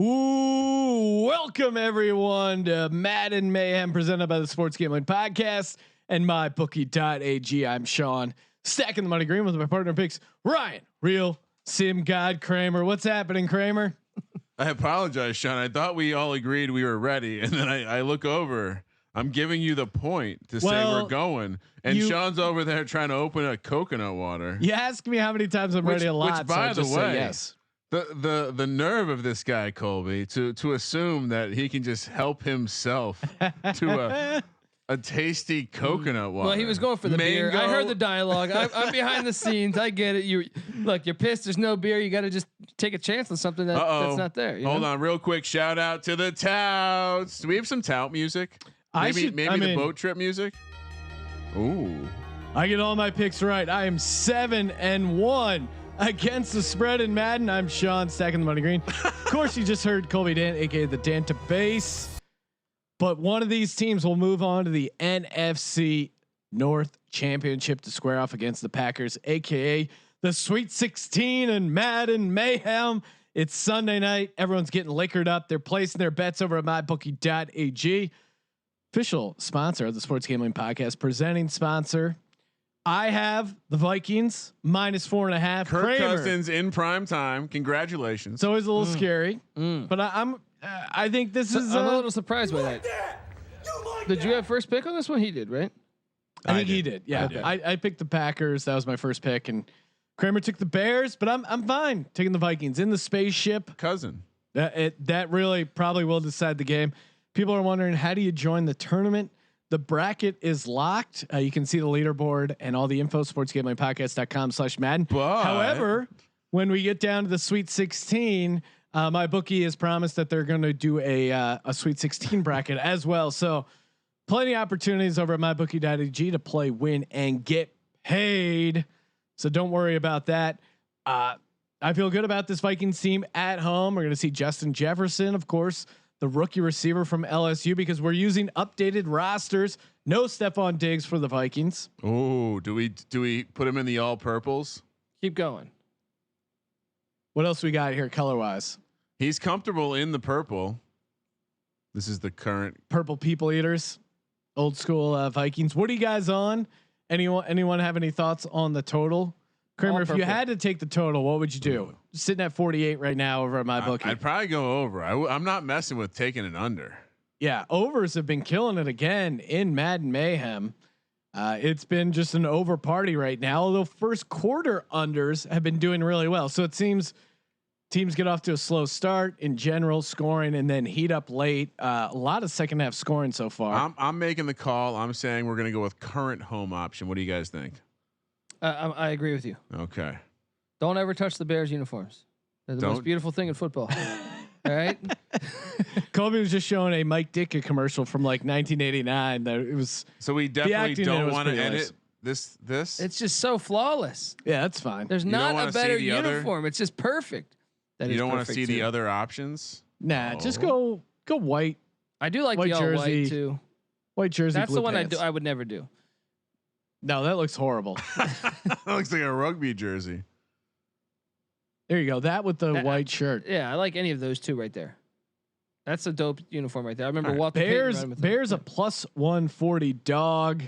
Ooh, welcome everyone to Madden Mayhem presented by the Sports Gambling Podcast and MyBookie.ag. I'm Sean, stacking the money green with my partner picks, Ryan, Real Sim God Kramer. What's happening, Kramer? I apologize, Sean. I thought we all agreed we were ready, and then I look over. I'm giving you the point to say we're going, and Sean's over there trying to open a coconut water. You ask me how many times I'm ready a lot. Which, by so the way, yes. The nerve of this guy Colby to assume that he can just help himself to a tasty coconut water. Well, he was going for the beer. I heard the dialogue. I'm behind the scenes. I get it. You look, you're pissed. There's no beer. You got to just take a chance on something that's not there. Hold on, real quick. Shout out to the touts. Do we have some tout music? Maybe the boat trip music. Ooh, I get all my picks right. I am 7-1 against the spread in Madden. I'm Sean, stacking the money green. Of course, you just heard Colby Dan, aka the Danta Base. But one of these teams will move on to the NFC North Championship to square off against the Packers, aka the Sweet 16 and Madden Mayhem. It's Sunday night. Everyone's getting liquored up. They're placing their bets over at MyBookie.ag, official sponsor of the Sports Gambling Podcast, presenting sponsor. I have the Vikings -4.5. Kirk Cousins in prime time. Congratulations. It's always a little scary, but I think this is. I'm a little surprised by that. Did you have first pick on this one? He did, right? I think he did. Yeah, I picked the Packers. That was my first pick, and Kramer took the Bears. But I'm fine taking the Vikings in the spaceship. Cousin. That really probably will decide the game. People are wondering, how do you join the tournament? The bracket is locked. You can see the leaderboard and all the info, sportsgamblingpodcast.com/Madden. However, when we get down to the Sweet 16, my bookie has promised that they're going to do a Sweet 16 bracket as well. So plenty of opportunities over at mybookie.ag to play, win, and get paid. So don't worry about that. I feel good about this Vikings team at home. We're going to see Justin Jefferson, of course, the rookie receiver from LSU, because we're using updated rosters. No Stephon Diggs for the Vikings. Oh, do we put him in the all purples? Keep going. What else we got here color wise? He's comfortable in the purple. This is the current purple people eaters, old school Vikings. What are you guys on? Anyone have any thoughts on the total? Kramer, if you had to take the total, what would you do? Sitting at 48 right now over at MyBookie. I'd probably go over. I'm not messing with taking it under. Yeah, overs have been killing it again in Madden Mayhem. It's been just an over party right now. Although first quarter unders have been doing really well, so it seems teams get off to a slow start in general scoring and then heat up late. A lot of second half scoring so far. I'm making the call. I'm saying we're going to go with current home option. What do you guys think? I agree with you. Okay. Don't ever touch the Bears uniforms. They're the most beautiful thing in football. All right. Colby was just showing a Mike Ditka commercial from like 1989. That it was. So we definitely don't want to edit this. It's just so flawless. Yeah, that's fine. There's not a better uniform. It's just perfect. You don't want to see the other options. Nah, just go white. I do like the all white too. White jersey. That's the one pants. I would never do. No, that looks horrible. That looks like a rugby jersey. There you go. That with the white shirt. Yeah, I like any of those two right there. That's a dope uniform right there. I remember Walter Bears a +140 dog.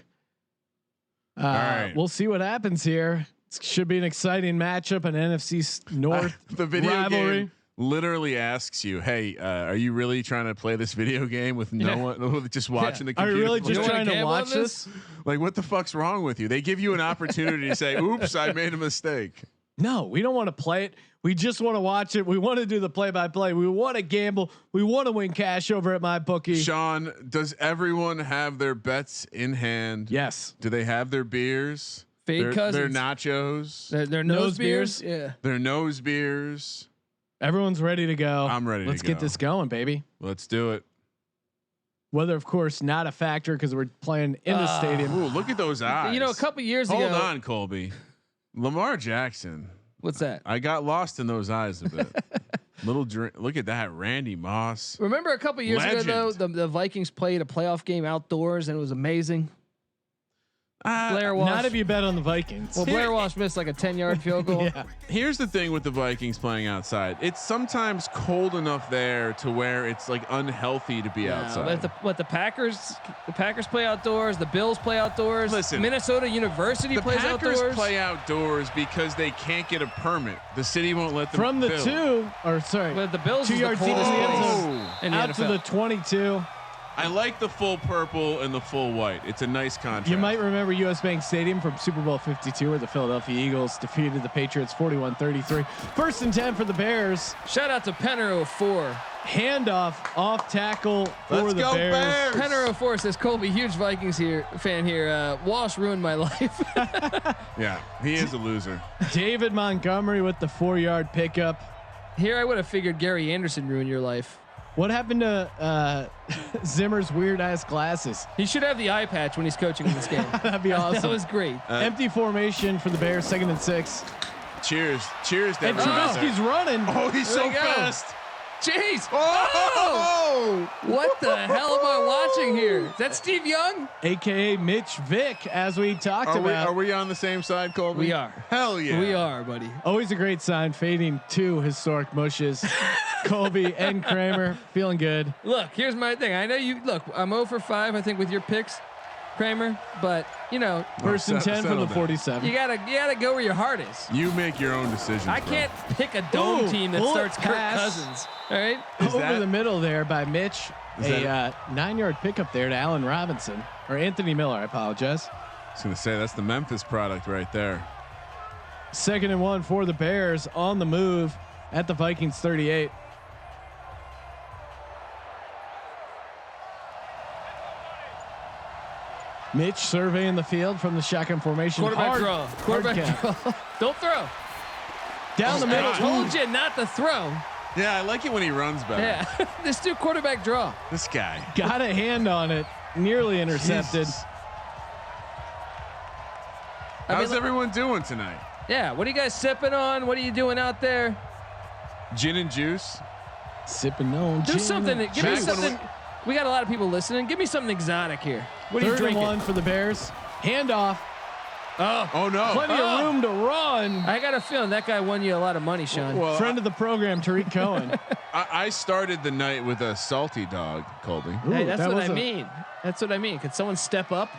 We'll see what happens here. It should be an exciting matchup, an NFC North the video rivalry. Game literally asks you, "Hey, are you really trying to play this video game with no one just watching the computer? Are you really just trying to watch this? Like, what the fuck's wrong with you?" They give you an opportunity to say, "Oops, I made a mistake." No, we don't want to play it. We just want to watch it. We want to do the play-by-play. We want to gamble. We want to win cash over at MyBookie. Sean, does everyone have their bets in hand? Yes. Do they have their beers? Fade Cousins. Their nachos. Their nose beers. Yeah. Their nose beers. Everyone's ready to go. I'm ready. Let's get this going, baby. Let's do it. Weather, of course, not a factor because we're playing in the stadium. Ooh, look at those eyes. You know, a couple years ago. Hold on, Colby. Lamar Jackson. What's that? I got lost in those eyes a bit. Little drink. Look at that, Randy Moss. Remember a couple years ago though, the Vikings played a playoff game outdoors and it was amazing. Blair Walsh. Not if you bet on the Vikings. Well, Blair Walsh missed like a 10-yard field goal. Yeah. Here's the thing with the Vikings playing outside. It's sometimes cold enough there to where it's like unhealthy to be outside. But the Packers play outdoors. The Bills play outdoors. Listen, Minnesota University plays outdoors. The outdoors. Packers play outdoors because they can't get a permit. The city won't let them. From the build. But the Bills 2 yards is the deep in coldest the end place zone. in the Out NFL. to the 22. I like the full purple and the full white. It's a nice contrast. You might remember US Bank Stadium from Super Bowl 52 where the Philadelphia Eagles defeated the Patriots 41-33. First and 10 for the Bears. Shout out to Penner 04. Handoff off tackle for Let's the go Bears. Penner 04 says, Colby, huge Vikings fan here. Walsh ruined my life. Yeah, he is a loser. David Montgomery with the 4-yard pickup. Here I would have figured Gary Anderson ruined your life. What happened to Zimmer's weird ass glasses? He should have the eye patch when he's coaching in this game. That'd be awesome. That was great. Empty formation for the Bears, 2nd and 6. Cheers to And everyone out there. Trubisky's running. Oh, he's so There you go. fast. Jeez. Oh! What the hell am I watching here? Is that Steve Young? AKA Mitch Vick, as we talked about. Are we on the same side, Colby? We are. Hell yeah. We are, buddy. Always a great sign, fading 2 historic mushes. Colby and Kramer feeling good. Look, here's my thing. I know you. Look, I'm 0 for 5, I think, with your picks, Kramer. But you know, First and 10 from the down. 47. you gotta go where your heart is. You make your own decisions. I bro. can't pick a dome Ooh, team that bullet starts Kirk pass. Cousins. All right. Over that- the middle there by Mitch. Is A 9-yard pickup there to Allen Robinson. Or Anthony Miller, I apologize. I was gonna say that's the Memphis product right there. 2nd and 1 for the Bears on the move at the Vikings 38. Mitch surveying the field from the shotgun formation. Quarterback draw. Hard Quarterback count. draw. Don't throw. Down the middle. I told you not to throw. Yeah, I like it when he runs better. Yeah. Let's do quarterback draw. This guy. Got a hand on it. Nearly intercepted. Jesus. I mean, How's everyone doing tonight? Yeah. What are you guys sipping on? What are you doing out there? Gin and juice. Sipping on. Do gin. something. Give me Back when something. We got a lot of people listening. Give me something exotic here. What are you 3rd and drinking? 1 for the Bears. Handoff. Oh no. Plenty of room to run. I got a feeling that guy won you a lot of money, Sean. Well, Friend of the program, Tariq Cohen. I started the night with a salty dog, Colby. Hey, Ooh, that's that what was I a- mean. That's what I mean. Could someone step up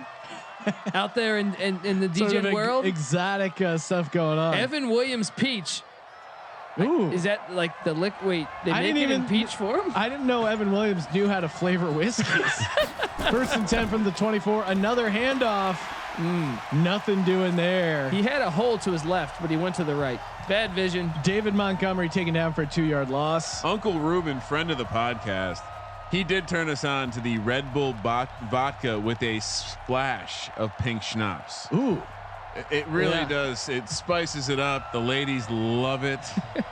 out there in the Sort DJ of world? exotic stuff going on. Evan Williams Peach. Ooh. Is that like the lick? Wait, they I make didn't it in even- peach form? I didn't know Evan Williams knew how to flavor whiskeys. 1st and 10 from the 24. Another handoff. Nothing doing there. He had a hole to his left, but he went to the right. Bad vision. David Montgomery taken down for a 2-yard loss. Uncle Ruben, friend of the podcast, he did turn us on to the Red Bull vodka with a splash of pink schnapps. Ooh. It really Yeah. does. It spices it up. The ladies love it.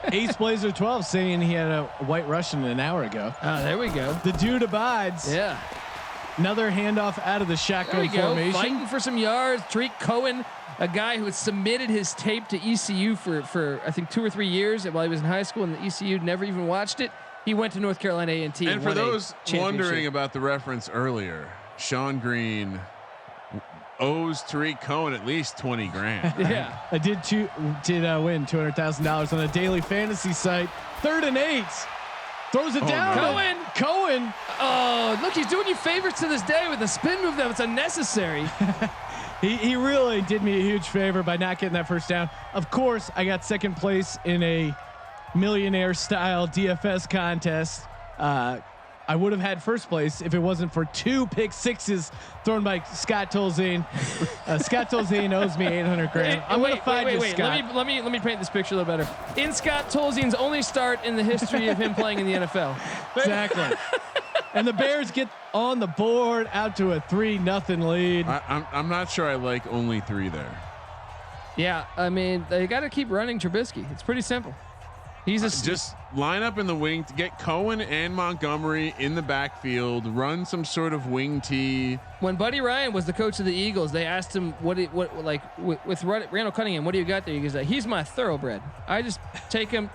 Ace Blazer 12 saying he had a White Russian an hour ago. Oh, there we go. The dude abides. Yeah. Another handoff out of the There shotgun we go. formation. Fighting for some yards. Tariq Cohen, a guy who had submitted his tape to ECU for I think 2 or 3 years while he was in high school, and the ECU never even watched it. He went to North Carolina A&T. And for won a those wondering championship. about the reference earlier, Sean Green owes Tariq Cohen at least 20 grand. Yeah. I did win $200,000 on a daily fantasy site. 3rd and 8. Throws it down. no. Cohen. Oh, look, he's doing you favors to this day with the spin move that was unnecessary. He really did me a huge favor by not getting that first down. Of course, I got 2nd place in a millionaire style DFS contest. I would have had 1st place if it wasn't for 2 pick sixes thrown by Scott Tolzien. Scott Tolzien owes me 800 grand. I'm gonna find you, Scott. Let me paint this picture a little better. In Scott Tolzien's only start in the history of him playing in the NFL. Exactly. And the Bears get on the board out to a 3-0 lead. I'm not sure I like only 3 there. Yeah, I mean, they got to keep running Trubisky. It's pretty simple. He's Just line up in the wing to get Cohen and Montgomery in the backfield, run some sort of wing tee. When Buddy Ryan was the coach of the Eagles, they asked him with Randall Cunningham, what do you got there? He goes, he's my thoroughbred. I just take him.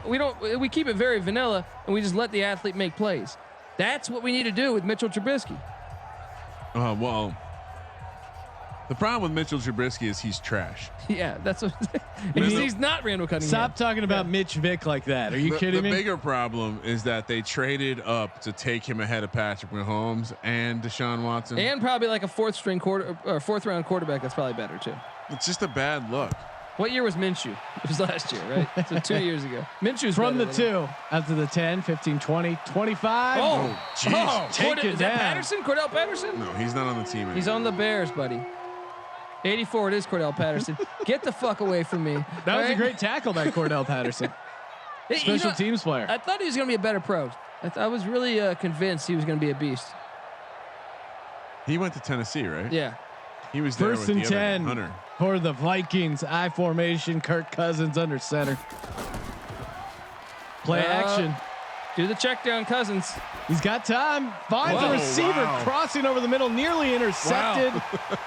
We keep it very vanilla, and we just let the athlete make plays. That's what we need to do with Mitchell Trubisky. Well, The problem with Mitchell Trubisky is he's trash. Yeah, that's what he's not Randall Cunningham. Stop talking about Mitch Vick like that. Are you kidding me? The bigger problem is that they traded up to take him ahead of Patrick Mahomes and Deshaun Watson, and probably like a fourth round quarterback. That's probably better too. It's just a bad look. What year was Minshew? It was last year, right? So 2 years ago. Minshew's from the 2 out to the 10, 15, 20, 25. Oh, jeez. Take it down. Patterson? Cordell Patterson? No, he's not on the team anymore. He's on the Bears, buddy. 84, it is Cordell Patterson. Get the fuck away from me. That was a great tackle by Cordell Patterson. Special teams player. I thought he was going to be a better pro. I was really convinced he was going to be a beast. He went to Tennessee, right? Yeah. He was there First with and the 10 other Hunter. for the Vikings. I formation. Kirk Cousins under center. Play action. Do the check down, Cousins. He's got time. Finds the receiver crossing over the middle, nearly intercepted. Wow.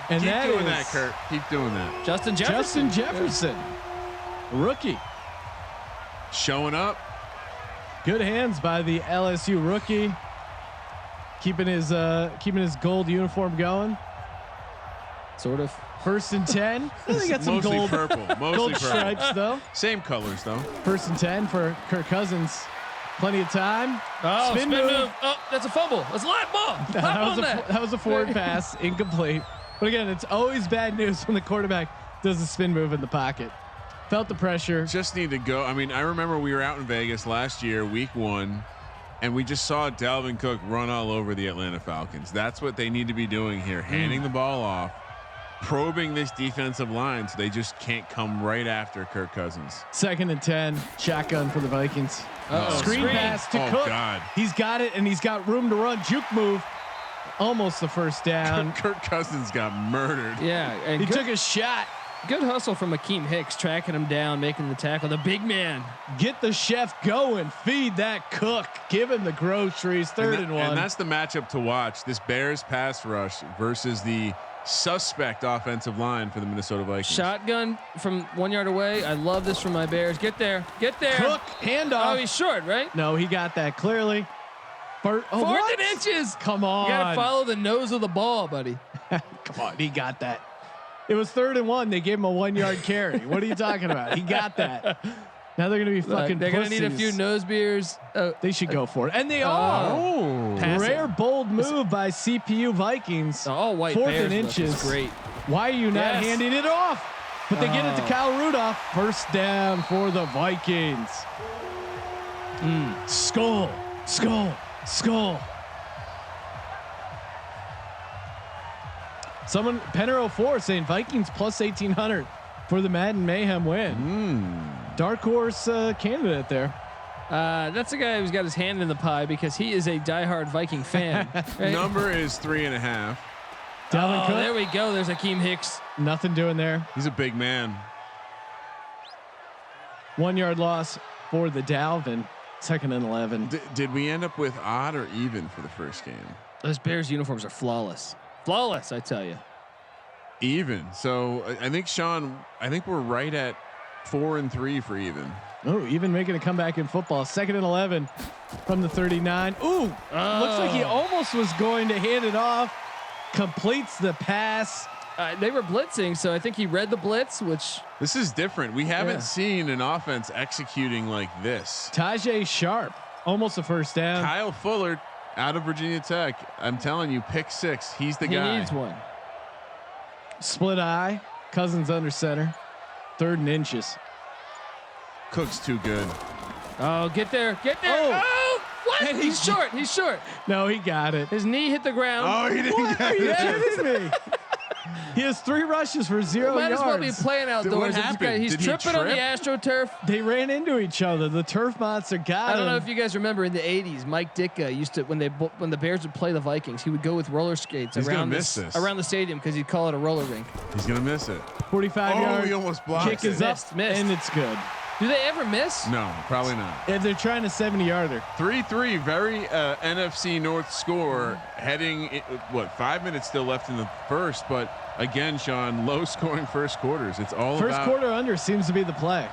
And Keep that doing is that, Kurt. Keep doing that. Justin Jefferson. Rookie. Showing up. Good hands by the LSU rookie. Keeping his gold uniform going. Sort of. First and 10. They got some Mostly gold, purple. Mostly gold purple. stripes though. Same colors though. First and 10 for Kirk Cousins. Plenty of time. Oh, spin move. Oh, that's a fumble. That's a live ball. That was a forward pass, incomplete. But again, it's always bad news when the quarterback does a spin move in the pocket. Felt the pressure. Just need to go. I mean, I remember we were out in Vegas last year, week 1, and we just saw Dalvin Cook run all over the Atlanta Falcons. That's what they need to be doing here, handing the ball off, probing this defensive line so they just can't come right after Kirk Cousins. Second and 10, shotgun for the Vikings. Screen pass to Cook. God. He's got it, and he's got room to run. Juke move. Almost the first down. Kirk Cousins got murdered. Yeah. And he took a shot. Good hustle from Akeem Hicks, tracking him down, making the tackle. The big man. Get the chef going. Feed that Cook. Give him the groceries. Third and 1. And that's the matchup to watch. This Bears pass rush versus the suspect offensive line for the Minnesota Vikings. Shotgun from 1 yard away. I love this from my Bears. Get there. Get there. Cook, handoff. Oh, he's short, right? No, he got that clearly. Fourth and inches. Come on. You got to follow the nose of the ball, buddy. Come on. He got that. It was 3rd and 1. They gave him a 1 yard carry. What are you talking about? He got that. Now they're going to be fucking They're going to need a few nose beers. They should go for it. And they are. Oh. Rare, bold move by CPU Vikings. All white 4th Bears and inches. Great. Why are you not handing it off? But they get it to Kyle Rudolph. First down for the Vikings. Skull. Someone, Penner04 saying Vikings plus 1,800 for the Madden Mayhem win. Dark horse candidate there. That's a guy who's got his hand in the pie because he is a diehard Viking fan. Right? Number is 3.5. Dalvin Cook. There we go. There's Akeem Hicks. Nothing doing there. He's a big man. 1 yard loss for the Dalvin. 2nd and 11. Did we end up with odd or even for the first game? Those Bears uniforms are flawless. Flawless, I tell you. Even. So I think Sean, we're right at 4 and 3 for even. Oh, even making a comeback in football. 2nd and 11 from the 39. Ooh, looks like he almost was going to hand it off. Completes the pass. They were blitzing, so I think he read the blitz, which. This is different. We haven't seen an offense executing like this. Tajay Sharp, almost a first down. Kyle Fuller out of Virginia Tech. I'm telling you, pick 6. He's the guy. He needs one. Split eye. Cousins under center. 3rd and inches. Cook's too good. Oh, get there. Get there. Oh, what? And He's short. He's short. No, he got it. His knee hit the ground. Oh, he didn't get Are you it. kidding me? He has 3 rushes for 0 Might yards. as well be playing outdoors. What happened? He's Did he tripping on the trip? AstroTurf. They ran into each other. The turf monster got I don't him. know if you guys remember in the '80s, Mike Ditka used to when the Bears would play the Vikings, he would go with roller skates around the stadium because he'd call it a roller rink. He's gonna miss it. 45-yard he almost blocked kick it. is up, Missed. and it's good. Do they ever miss? No, probably not. If they're trying a 70-yarder. 3-3, very NFC North score. Heading, 5 minutes still left in the first, but again, Sean, low scoring first quarters. It's all First about. quarter under seems to be the play.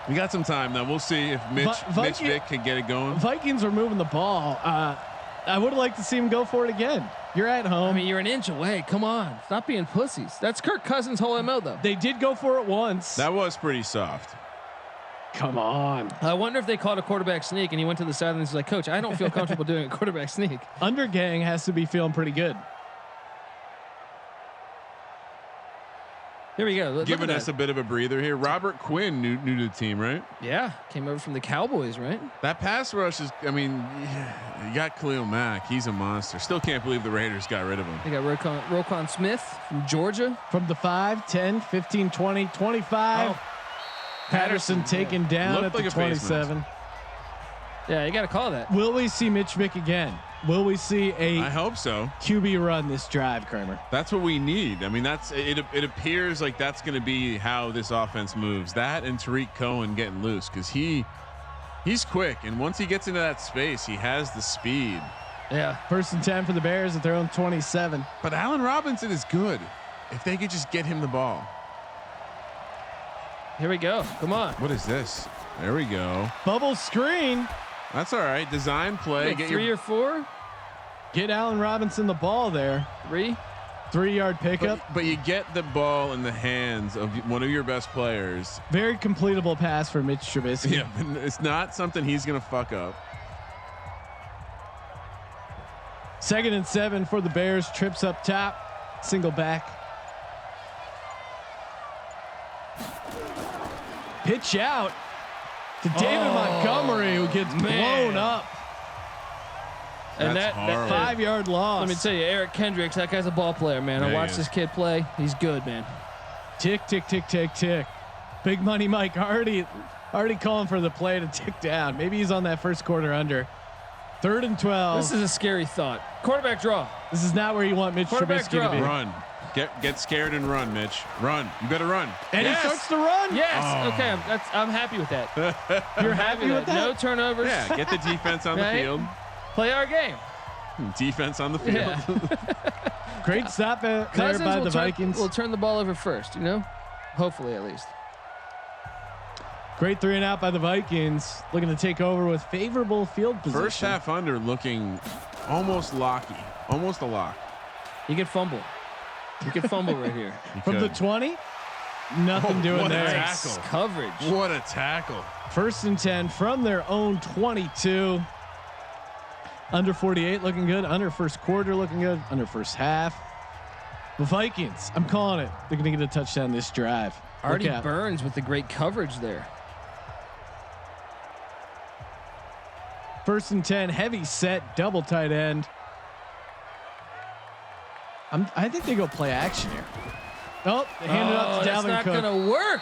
We got some time though. We'll see if Mitch Vick can get it going. Vikings are moving the ball. I would have liked to see him go for it again. You're at home. I mean, you're an inch away. Come on. Stop being pussies. That's Kirk Cousins' whole MO, though. They did go for it once. That was pretty soft. Come on. I wonder if they called a quarterback sneak and he went to the sideline and was like, Coach, I don't feel comfortable doing a quarterback sneak. Undergang has to be feeling pretty good. Here we go. Giving us a bit of a breather here. Robert Quinn, new to the team, right? Yeah. Came over from the Cowboys, right? That pass rush is, I mean, you got Khalil Mack. He's a monster. Still can't believe the Raiders got rid of him. They got Roquan Smith from Georgia. From the 5, 10, 15, 20, 25. Oh. Patterson taken down at Looked the like a 27. Yeah, you got to call that. Will we see Mitch Vick again? Will we see a I hope so. QB run this drive, Kramer? That's what we need. I mean, that's it. It appears like that's going to be how this offense moves. That and Tariq Cohen getting loose because he's quick, and once he gets into that space, he has the speed. Yeah. 1st and 10 for the Bears at their own 27. But Allen Robinson is good if they could just get him the ball. Here we go. Come on. What is this? There we go. Bubble screen. That's all right. Design play. Get 3 or 4. Get Allen Robinson the ball there. 3. 3-yard pickup. But you get the ball in the hands of one of your best players. Very completable pass for Mitch Trubisky. Yeah, but it's not something he's going to fuck up. 2nd and 7 for the Bears. Trips up top. Single back. Pitch out to David Montgomery, who gets blown up. And That's that horrible. 5-yard loss. let me tell you, Eric Kendricks, that guy's a ball player, man. Yeah, I he watched is. this kid play. He's good, man. Tick, tick, tick, tick, tick. Big Money Mike already calling for the play to tick down. Maybe he's on that first quarter under. 3rd and 12. This is a scary thought. Quarterback draw. This is not where you want Mitch Quarterback Trubisky to draw. be. Run. Get scared and run, Mitch. Run. You better run. And Yes. he starts to run. Yes. Oh. Okay. I'm happy with that. You're happy with that? No turnovers. Yeah, get the defense on the Right? field. Play our game. Defense on the field. Yeah. Great stop there Cousins by will the Vikings. We'll turn the ball over first, you know? Hopefully, at least. Great 3 and out by the Vikings. Looking to take over with favorable field position. First half under looking almost locky. Almost a lock. You could fumble. You could fumble right here. You From the could. 20. Nothing doing what a there. tackle. Coverage. What a tackle. 1st and 10 from their own 22. Under 48 looking good. Under first quarter looking good. Under first half. The Vikings, I'm calling it. They're going to get a touchdown this drive. Artie Look out. Burns with the great coverage there. 1st and 10, heavy set, double tight end. I think they go play action here. Oh, they hand it up to that's Dalvin not Cook. gonna work.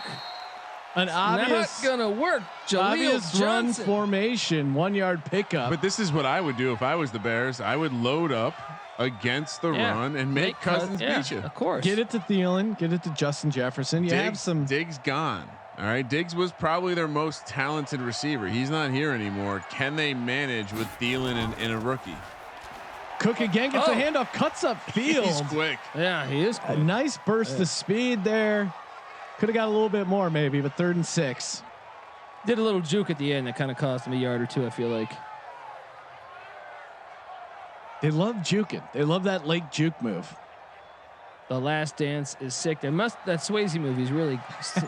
An obvious, Not gonna work. Jaleel obvious run Johnson. formation, 1-yard pickup. But this is what I would do if I was the Bears. I would load up against the Yeah. run and make Cousins yeah, beat you. Of course. Get it to Thielen, get it to Justin Jefferson. You have some. Diggs gone. All right. Diggs was probably their most talented receiver. He's not here anymore. Can they manage with Thielen and a rookie? Cook again gets Oh. a handoff, cuts up field. He's quick. Yeah, he is A quick. nice burst of speed there. Could have got a little bit more maybe, but 3rd and 6. Did a little juke at the end that kind of cost him a yard or two, I feel like. They love juking. They love that late juke move. The Last Dance is sick. That Swayze movie is really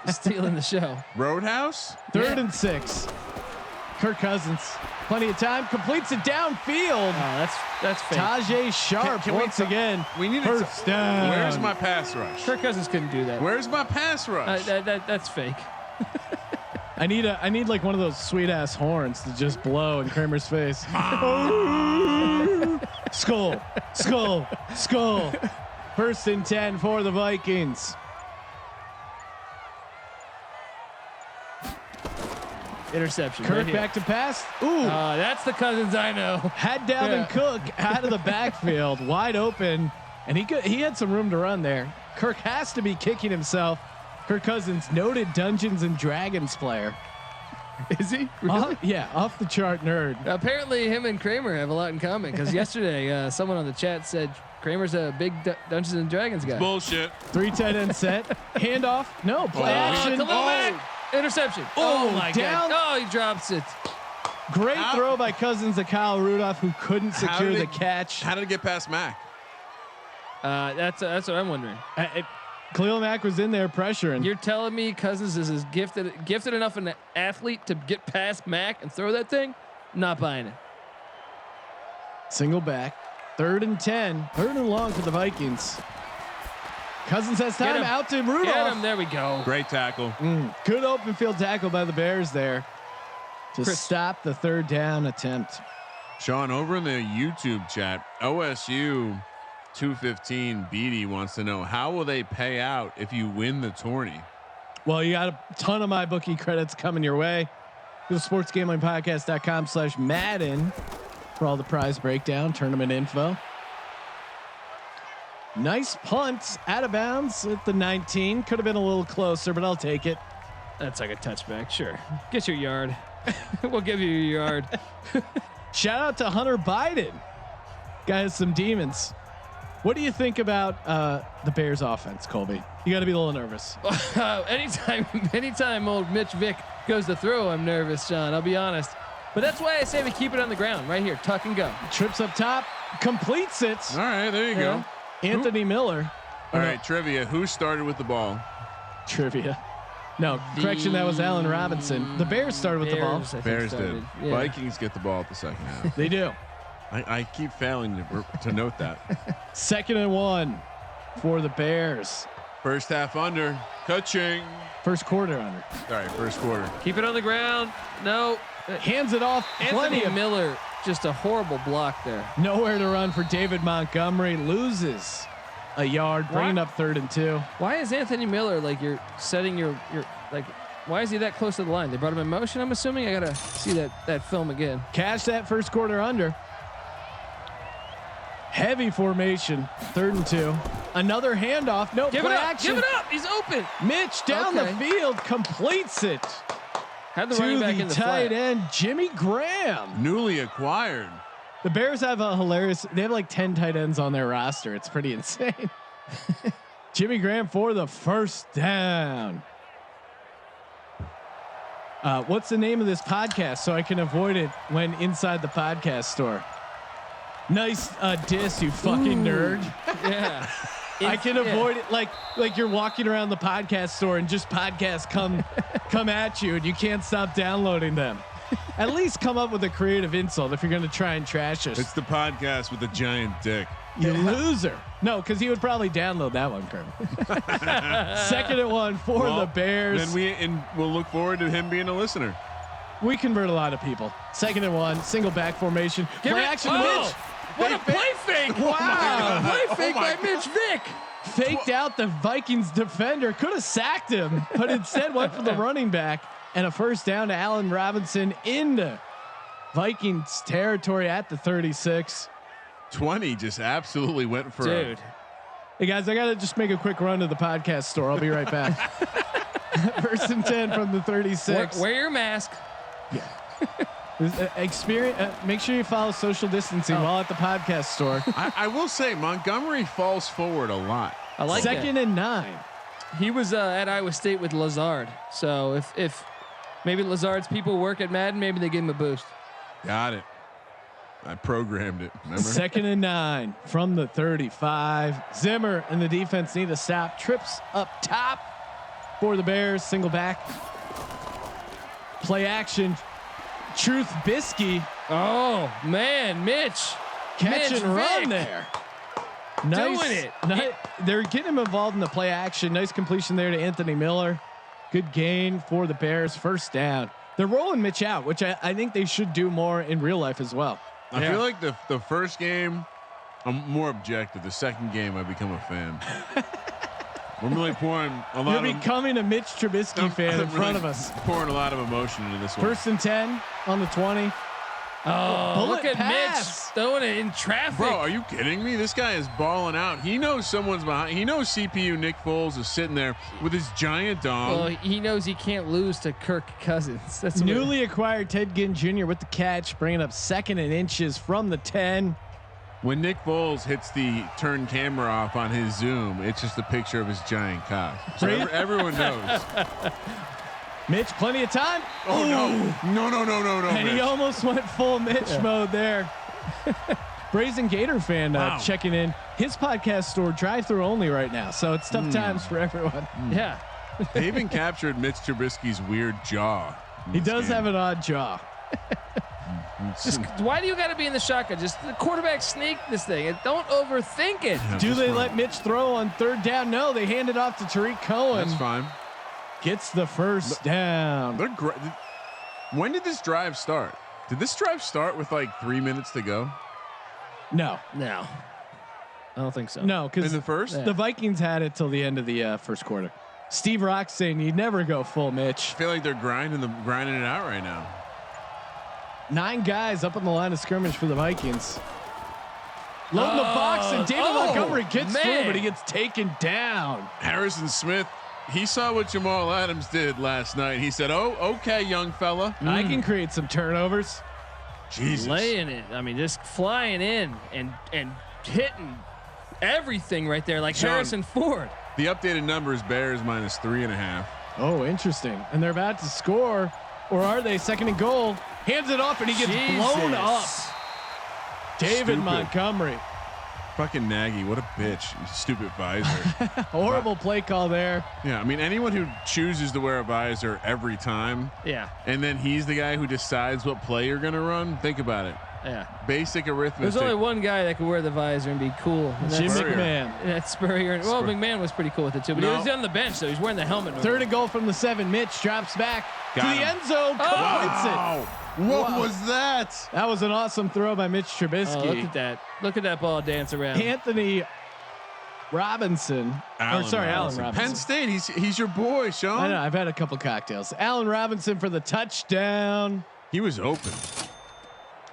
stealing the show. Roadhouse? 3rd Yeah. and 6. Kirk Cousins, plenty of time, completes it downfield. Oh, that's fake. Tajay Sharp Can we once ta- again. We need First down. Where's my pass rush? Kirk Cousins couldn't do that. Where's my pass rush? That's fake. I need like one of those sweet ass horns to just blow in Kramer's face. Skull, skull, skull. 1st and 10 for the Vikings. Interception. Kirk right here. back to pass. Ooh, That's the Cousins I know. had Dalvin Yeah. Cook out of the backfield, wide open, and he had some room to run there. Kirk has to be kicking himself. Kirk Cousins, noted Dungeons and Dragons player. Is he? Really? Off the chart nerd. Apparently, him and Kramer have a lot in common because yesterday someone on the chat said Kramer's a big Dungeons and Dragons guy. Bullshit. 3 tight end set. Handoff. No, play action. Khalil Mack. Interception. Oh, my down. God. Oh, he drops it. Great How- throw by Cousins to Kyle Rudolph, who couldn't secure did the it- catch. How did it get past Mac? That's what I'm wondering. Khalil Mack was in there pressuring. You're telling me Cousins is gifted enough an athlete to get past Mack and throw that thing? Not buying it. Single back. 3rd and 10. 3rd and long for the Vikings. Cousins has time out to Rudolph. Get him. There we go. Great tackle. Good open field tackle by the Bears there to stop the 3rd down attempt. Sean, over in the YouTube chat, OSU 215 BD wants to know, how will they pay out if you win the tourney? Well, you got a ton of MyBookie credits coming your way. Go to sportsgamblingpodcast.com/Madden for all the prize breakdown, tournament info. Nice punt out of bounds at the 19. Could have been a little closer, but I'll take it. That's like a touchback. Sure. Get your yard. We'll give you your yard. Shout out to Hunter Biden. Guy has some demons. What do you think about the Bears offense, Colby? You got to be a little nervous. Anytime old Mitch Vick goes to throw, I'm nervous, John. I'll be honest. But that's why I say we keep it on the ground right here. Tuck and go. Trips up top, completes it. All right, there you go. Anthony Miller. All right, trivia. Who started with the ball? Trivia. No, correction. That was Allen Robinson. The Bears started with the ball. Bears did. Yeah. Vikings get the ball at the second half. They do. I keep failing to note that. 2nd and 1 for the Bears. First half under. Ka-ching. First quarter under. All right, first quarter. Keep it on the ground. No. Hands it off. Anthony Miller, just a horrible block there. Nowhere to run for David Montgomery. Loses a yard, bringing up 3rd and 2. Why is Anthony Miller like you're setting your like? Why is he that close to the line? They brought him in motion. I'm assuming. I gotta see that film again. Cash that first quarter under. Heavy formation. 3rd and 2. Another handoff. No give play it up. action. Give it up. He's open. Mitch down the field completes it. Had the running back in the tight flat. end Jimmy Graham. Newly acquired. The Bears have a hilarious. They have like 10 tight ends on their roster. It's pretty insane. Jimmy Graham for the first down. What's the name of this podcast so I can avoid it when inside the podcast store? Nice diss, you fucking nerd. Yeah. I can avoid it like you're walking around the podcast store and just podcasts come at you and you can't stop downloading them. At least come up with a creative insult if you're going to try and trash us. It's the podcast with the giant dick. You loser. No, because he would probably download that one, Kurt. 2nd and 1 for the Bears. Then we'll look forward to him being a listener. We convert a lot of people. 2nd and 1, single back formation. Play action to Mitch. What a play fake! Wow. Play fake by Mitch Vick. Faked out the Vikings defender. Could have sacked him, but instead went for the running back. And a first down to Allen Robinson into Vikings territory at the 36. 20 just absolutely went for Dude. Hey guys, I got to just make a quick run to the podcast store. I'll be right back. 1st and 10 from the 36. Wear your mask. Experience. Make sure you follow social distancing while at the podcast store. I will say Montgomery falls forward a lot. I like 2nd that. and 9. He was at Iowa State with Lazard. So if maybe Lazard's people work at Madden, maybe they give him a boost. Got it. I programmed it. Remember? 2nd and 9 from the 35. Zimmer and the defense need to stop. Trips up top for the Bears. Single back. Play action. Truth Bisky. Oh man, Mitch. Catch Mitch and run Vick. there. Nice. Doing it. They're getting him involved in the play action. Nice completion there to Anthony Miller. Good gain for the Bears. First down. They're rolling Mitch out, which I think they should do more in real life as well. I feel like the first game, I'm more objective. The second game, I become a fan. We're really pouring a lot. You're becoming a Mitch Trubisky fan in front of us. Pouring a lot of emotion into this one. 1st and 10 on the 20. Oh, look at pass. Mitch throwing it in traffic. Bro, are you kidding me? This guy is balling out. He knows someone's behind. He knows CPU Nick Foles is sitting there with his giant dong. Well, he knows he can't lose to Kirk Cousins. That's Newly acquired Ted Ginn Jr. with the catch, bringing up 2nd and inches from the 10. When Nick Foles hits the turn camera off on his Zoom, it's just a picture of his giant cock. So everyone knows. Mitch, plenty of time. Oh, no. No. And Mitch. he almost went full Mitch mode there. Brazen Gator fan checking in. His podcast store drive-through only right now, so it's tough times for everyone. Yeah. They even captured Mitch Trubisky's weird jaw. He does have an odd jaw. Just why do you got to be in the shotgun? Just the quarterback sneak this thing and don't overthink it. Yeah, Do they run. let Mitch throw on third down? No, they hand it off to Tariq Cohen. That's fine. Gets the first down. They're great. When did this drive start? Did this drive start with like 3 minutes to go? No, No, I don't think so. no, because In the first? the Vikings had it till the end of the first quarter. Steve Rock's saying you never go full Mitch. I feel like they're grinding it out right now. 9 guys up on the line of scrimmage for the Vikings. Loading the box, and David Montgomery gets through, but he gets taken down. Harrison Smith, he saw what Jamal Adams did last night. He said, "Oh, okay, young fella, I can create some turnovers." Jesus, Laying it. I mean, just flying in and hitting everything right there, like Sean, Harrison Ford. The updated number is Bears -3.5. Oh, interesting. And they're about to score, or are they? Second and goal. Hands it off, and he gets blown up. David Stupid. Montgomery. Fucking Nagy, what a bitch. Stupid visor. Horrible play call there. Yeah, I mean, anyone who chooses to wear a visor every time, Yeah. and then he's the guy who decides what play you're gonna run. Think about it. Yeah. Basic arithmetic. There's only one guy that could wear the visor and be cool. And Jim Spurrier. McMahon. That's Spurrier. Well, McMahon was pretty cool with it too, but No. he was on the bench, so he's wearing the helmet. Third and goal from the 7. Mitch drops back Got to the him. end zone. Completes it. Wow. What was that? That was an awesome throw by Mitch Trubisky. Oh, look at that! Look at that ball dance around. Anthony Robinson. Allen Robinson. Penn State. He's your boy, Sean. I know. I've had a couple cocktails. Allen Robinson for the touchdown. He was open.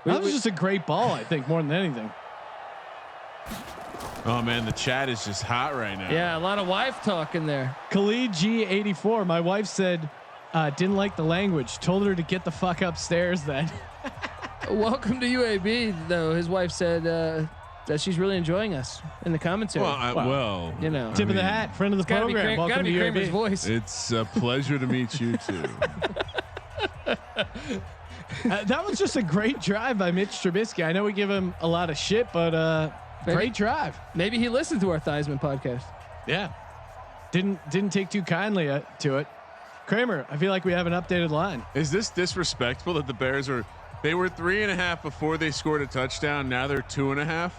That was just a great ball, I think, more than anything. Oh man, the chat is just hot right now. Yeah, a lot of wife talk in there. Khalid G84. My wife said didn't like the language. Told her to get the fuck upstairs then. Welcome to UAB, though. His wife said that she's really enjoying us in the commentary. Well, you know, Tip of the hat, friend of the gotta program. be, Welcome gotta to be Kramer's UAB. voice. It's a pleasure to meet you too. That was just a great drive by Mitch Trubisky. I know we give him a lot of shit, but great drive. Maybe he listened to our Theismann podcast. Yeah, didn't take too kindly to it. Kramer, I feel like we have an updated line. Is this disrespectful that the Bears were 3.5 before they scored a touchdown? Now they're 2.5.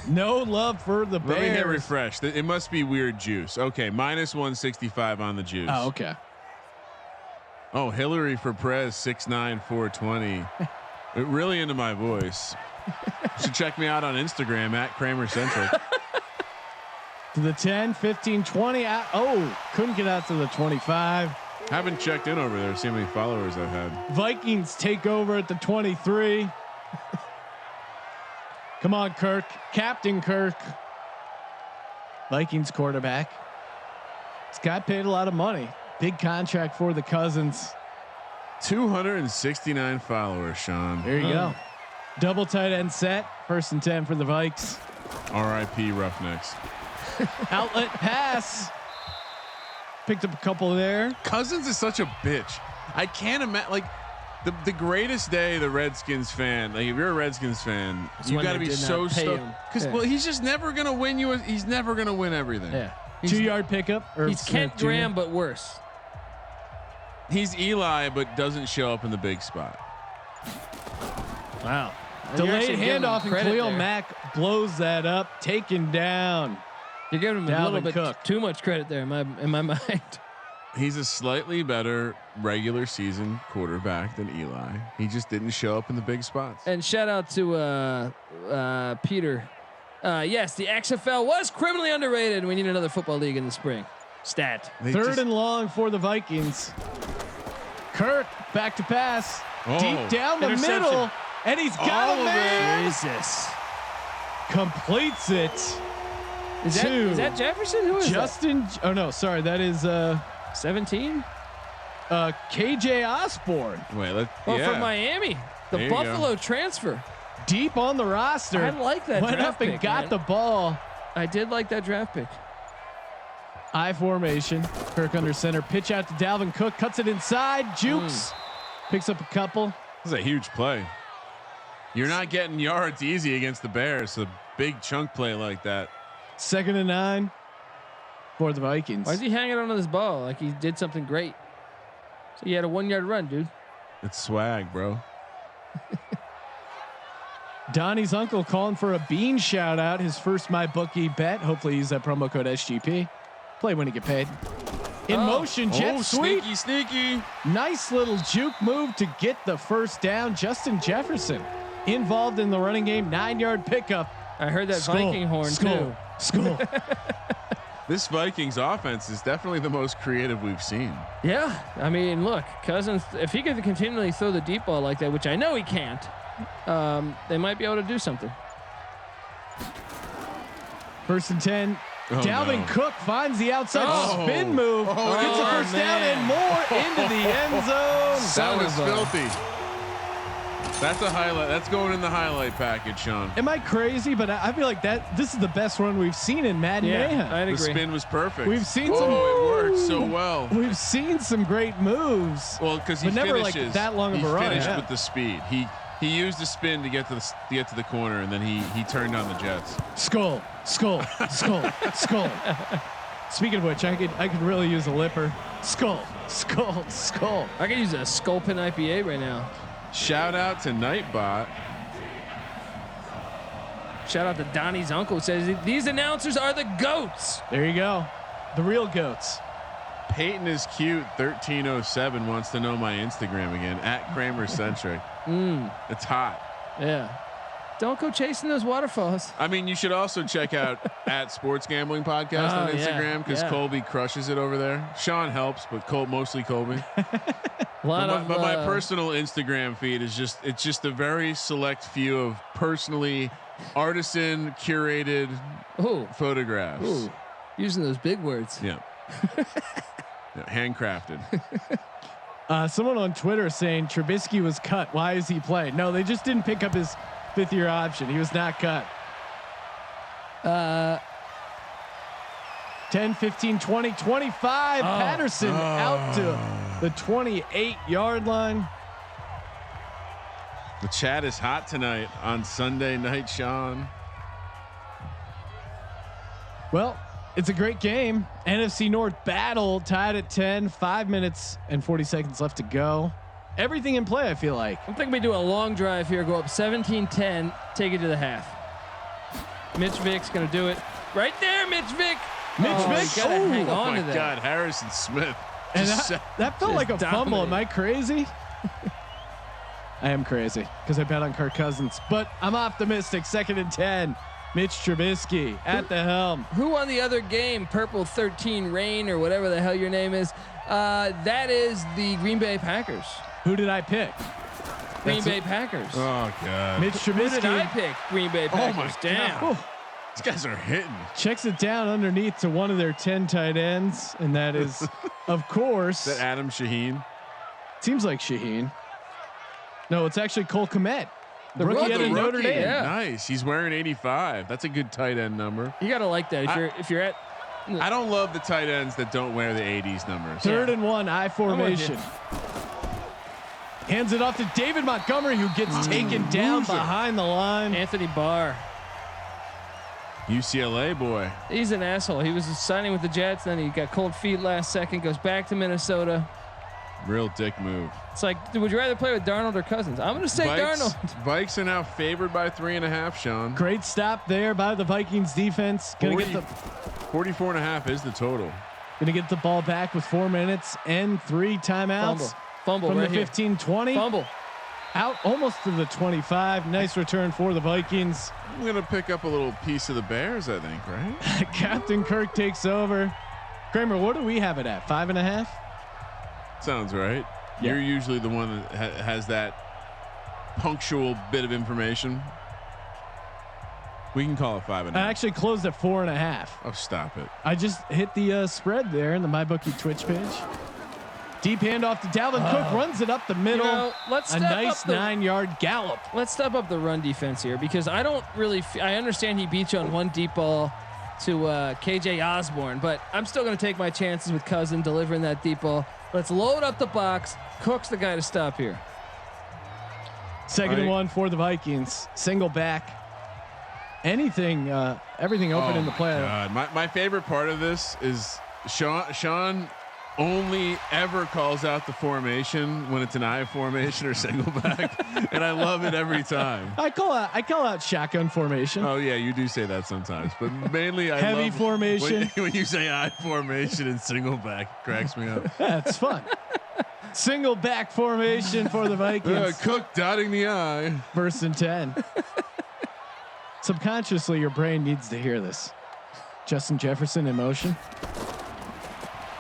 No love for the Bears. Let me hit refresh. It must be weird juice. Okay, -165 on the juice. Oh, okay. Oh, Hillary for Prez 6'9", 420. Really into my voice. Should check me out on Instagram at Kramer Central. To the 10, 15, 20. Couldn't get out to the 25. Haven't checked in over there to see how many followers I've had. Vikings take over at the 23. Come on, Kirk. Captain Kirk. Vikings quarterback. This guy paid a lot of money. Big contract for the Cousins. 269 followers, Sean. There you go. Double tight end set. 1st and 10 for the Vikes. R.I.P. Roughnecks. Outlet pass. Picked up a couple there. Cousins is such a bitch. I can't imagine, like, the greatest day the Redskins fan, like if you're a Redskins fan, you got to be so stoked because well, he's just never gonna win you. He's never gonna win everything. Yeah, 2-yard pickup. He's Kent Graham, but worse. He's Eli, but doesn't show up in the big spot. Wow. Delayed handoff, and Khalil Mack blows that up, taken down. You're giving him a little bit Cook. too much credit there in my mind. He's a slightly better regular season quarterback than Eli. He just didn't show up in the big spots. And shout out to Peter. Yes, the XFL was criminally underrated. We need another football league in the spring. Stat. Third and long for the Vikings. Kirk back to pass. Deep down the middle. And he's got a man. Jesus. Completes it. Is that Jefferson? Who is Justin? that? Oh no, sorry. That is 17. KJ Osborne. Wait, from Miami, the Buffalo transfer. Deep on the roster. I like that. Went draft up and pick, got man. the ball. I did like that draft pick. I formation. Kirk under center. Pitch out to Dalvin Cook. Cuts it inside. Jukes. Picks up a couple. This is a huge play. You're not getting yards easy against the Bears. A big chunk play like that. 2nd and 9 for the Vikings. Why is he hanging on to this ball like he did something great? So he had a 1 yard run, dude. It's swag, bro. Donnie's uncle calling for a bean shout out. His first MyBookie bet. Hopefully use that promo code SGP. Play when you get paid. In motion, jet sweep. Sneaky. Nice little juke move to get the first down. Justin Jefferson involved in the running game. 9-yard pickup. I heard that Viking horn too. School. This Vikings offense is definitely the most creative we've seen. Yeah, I mean, look, Cousins. If he could continually throw the deep ball like that, which I know he can't, they might be able to do something. 1st and 10. Oh, Dalvin Cook finds the outside spin move. Gets a first down and more into the end zone. That was filthy. That's a highlight. That's going in the highlight package, Sean. Am I crazy? But I feel like this is the best run we've seen in Madden Mayhem. I'd agree. The spin was perfect. We've seen it worked so well. We've seen some great moves. Well, because he never finishes like that long of a run. He finished with the speed. He used the spin to get to the corner, and then he turned on the Jets. Skull. Speaking of which, I could really use a lipper. Skull. I could use a Sculpin IPA right now. Shout out to Nightbot. Shout out to Donnie's uncle. Says these announcers are the goats. There you go, the real goats. Peyton is cute. 1307 wants to know my Instagram again at Kramer Centric. It's hot. Yeah. Don't go chasing those waterfalls. I mean, you should also check out at Sports Gambling Podcast on Instagram because Colby crushes it over there. Sean helps, but mostly Colby. But my personal Instagram feed is just a very select few of personally artisan curated photographs. Ooh, using those big words. Yeah. Handcrafted. Someone on Twitter saying Trubisky was cut. Why is he playing? No, they just didn't pick up his 5th-year option. He was not cut. 10, 15, 20, 25. Patterson out to the 28-yard line. The chat is hot tonight on Sunday night, Sean. Well, it's a great game. NFC North battle tied at 10. 5 minutes and 40 seconds left to go. Everything in play, I feel like. I'm thinking we do a long drive here, go up 17-10, take it to the half. Mitch Vick's going to do it. Right there, Mitch Vick. Vick. Gotta hang on to that. God, Harrison Smith. And that felt like a fumble. Am I crazy? I am crazy because I bet on Kirk Cousins, but I'm optimistic. 2nd and 10. Mitch Trubisky at the helm. Who won the other game? Purple 13 Rain or whatever the hell your name is. That is the Green Bay Packers. Who did I pick? Green Bay Packers. Oh God. Mitch Trubisky. Who did I pick? Green Bay Packers. Oh my Damn. God. These guys are hitting. Checks it down underneath to one of their 10 tight ends, and that is, of course, that Adam Shaheen. Seems like Shaheen. No, it's actually Cole Kmet, the rookie out of Notre Dame. Yeah. Nice. He's wearing 85. That's a good tight end number. You gotta like that if you're at. I don't love the tight ends that don't wear the 80s numbers. 3rd and 1, I formation. Hands it off to David Montgomery, who gets taken down behind the line. Anthony Barr. UCLA boy. He's an asshole. He was signing with the Jets, then he got cold feet last second, goes back to Minnesota. Real dick move. It's like, would you rather play with Darnold or Cousins? I'm going to say Darnold. Vikes are now favored by 3.5, Sean. Great stop there by the Vikings defense. Gonna get the 44.5 is the total. Gonna get the ball back with 4 minutes and 3 timeouts. Fumble from right the 15-20. Fumble. Out almost to the 25. Nice return for the Vikings. I'm going to pick up a little piece of the Bears, I think, right? Captain Kirk takes over. Kramer, what do we have it at? 5.5? Sounds right. Yeah. You're usually the one that has that punctual bit of information. We can call it 5.5. I actually closed at 4.5. Oh, stop it. I just hit the spread there in the MyBookie Twitch page. Deep handoff to Dalvin Cook, runs it up the middle. You know, let's a step nice up the 9-yard gallop. Let's step up the run defense here because I don't really. I understand he beat you on one deep ball to KJ Osborne, but I'm still going to take my chances with Cousin delivering that deep ball. Let's load up the box. Cook's the guy to stop here. Second and 1 for the Vikings. Single back. Anything, everything open in the play. My favorite part of this is Sean only ever calls out the formation when it's an I formation or single back, and I love it every time. I call out shotgun formation. Oh yeah, you do say that sometimes, but mainly I heavy love formation. When you say I formation and single back, it cracks me up. That's fun. Single back formation for the Vikings. Cook dotting the I. 1st and 10. Subconsciously, your brain needs to hear this. Justin Jefferson in motion.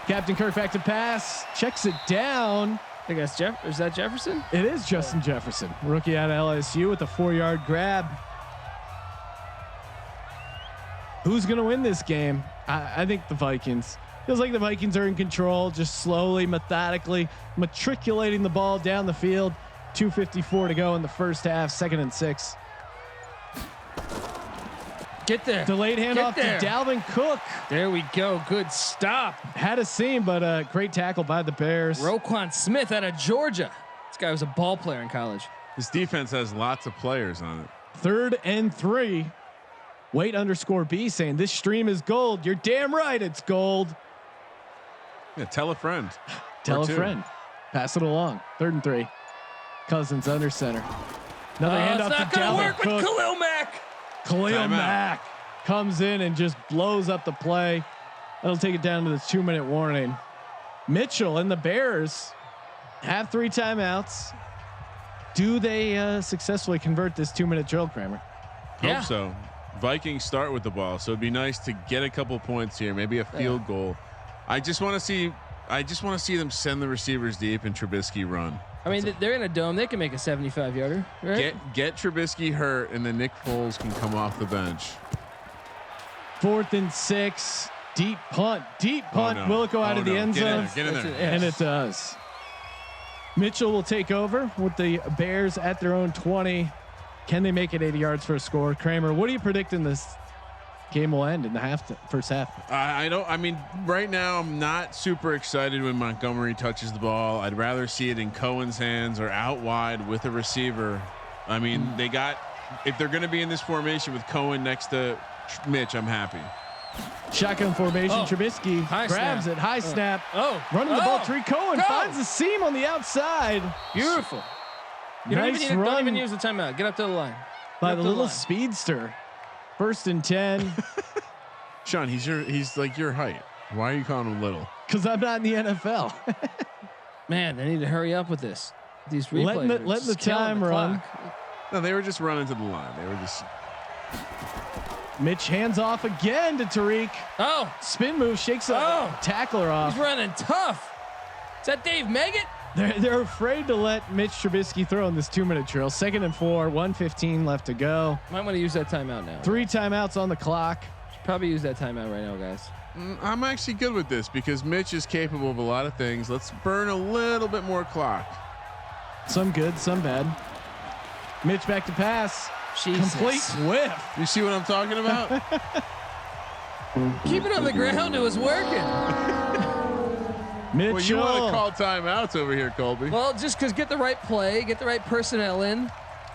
Captain Kirk back to pass. Checks it down. I guess is that Jefferson? It is Justin Jefferson, rookie out of LSU with a 4-yard grab. Who's going to win this game? I think the Vikings. Feels like the Vikings are in control, just slowly, methodically matriculating the ball down the field. 2:54 to go in the first half. 2nd and 6. Get there. Delayed handoff to Dalvin Cook. There we go. Good stop. Had a seam, but a great tackle by the Bears. Roquan Smith out of Georgia. This guy was a ball player in college. This defense has lots of players on it. 3rd and 3. Wait_B saying this stream is gold. You're damn right, it's gold. Yeah, tell a friend. Tell a friend. Pass it along. 3rd and 3. Cousins under center. Another handoff to Dalvin Cook. With Khalil Mack. Khalil Mack comes in and just blows up the play. That'll take it down to the 2-minute warning. Mitchell and the Bears have 3 timeouts. Do they successfully convert this 2-minute drill, Kramer? Yeah. Hope so. Vikings start with the ball, so it'd be nice to get a couple points here, maybe a field goal. I just want to see them send the receivers deep and Trubisky run. I mean, they're in a dome. They can make a 75-yarder, right? Get Trubisky hurt, and then Nick Foles can come off the bench. 4th and 6. Deep punt. No. Will it go out of the end zone? Get in there. And it does. Mitchell will take over with the Bears at their own 20. Can they make it 80 yards for a score? Kramer, what are you predicting this game will end in the first half? I mean, right now I'm not super excited when Montgomery touches the ball. I'd rather see it in Cohen's hands or out wide with a receiver. I mean, if they're going to be in this formation with Cohen next to Mitch, I'm happy. Shotgun formation. Trubisky grabs it. High snap. Running the ball. Tariq Cohen finds the seam on the outside. Beautiful. You don't even use the timeout. Get up to the line. By the little speedster. 1st and 10. Sean, he's like your height. Why are you calling him little? Because I'm not in the NFL. Man, they need to hurry up with this. These replays. Letting the time run. No, they were just running to the line. They were just. Mitch hands off again to Tariq. Spin move, shakes a tackler off. He's running tough. Is that Dave Meggett? They're afraid to let Mitch Trubisky throw in this 2-minute drill. 2nd and 4, 1:15 left to go. Might want to use that timeout now. 3 timeouts on the clock. Should probably use that timeout right now, guys. I'm actually good with this because Mitch is capable of a lot of things. Let's burn a little bit more clock. Some good, some bad. Mitch back to pass. Jesus. Complete whiff. You see what I'm talking about? Keep it on the ground. It was working. Mitchell. Well, you want to call timeouts over here, Colby. Well, just because get the right play, get the right personnel in.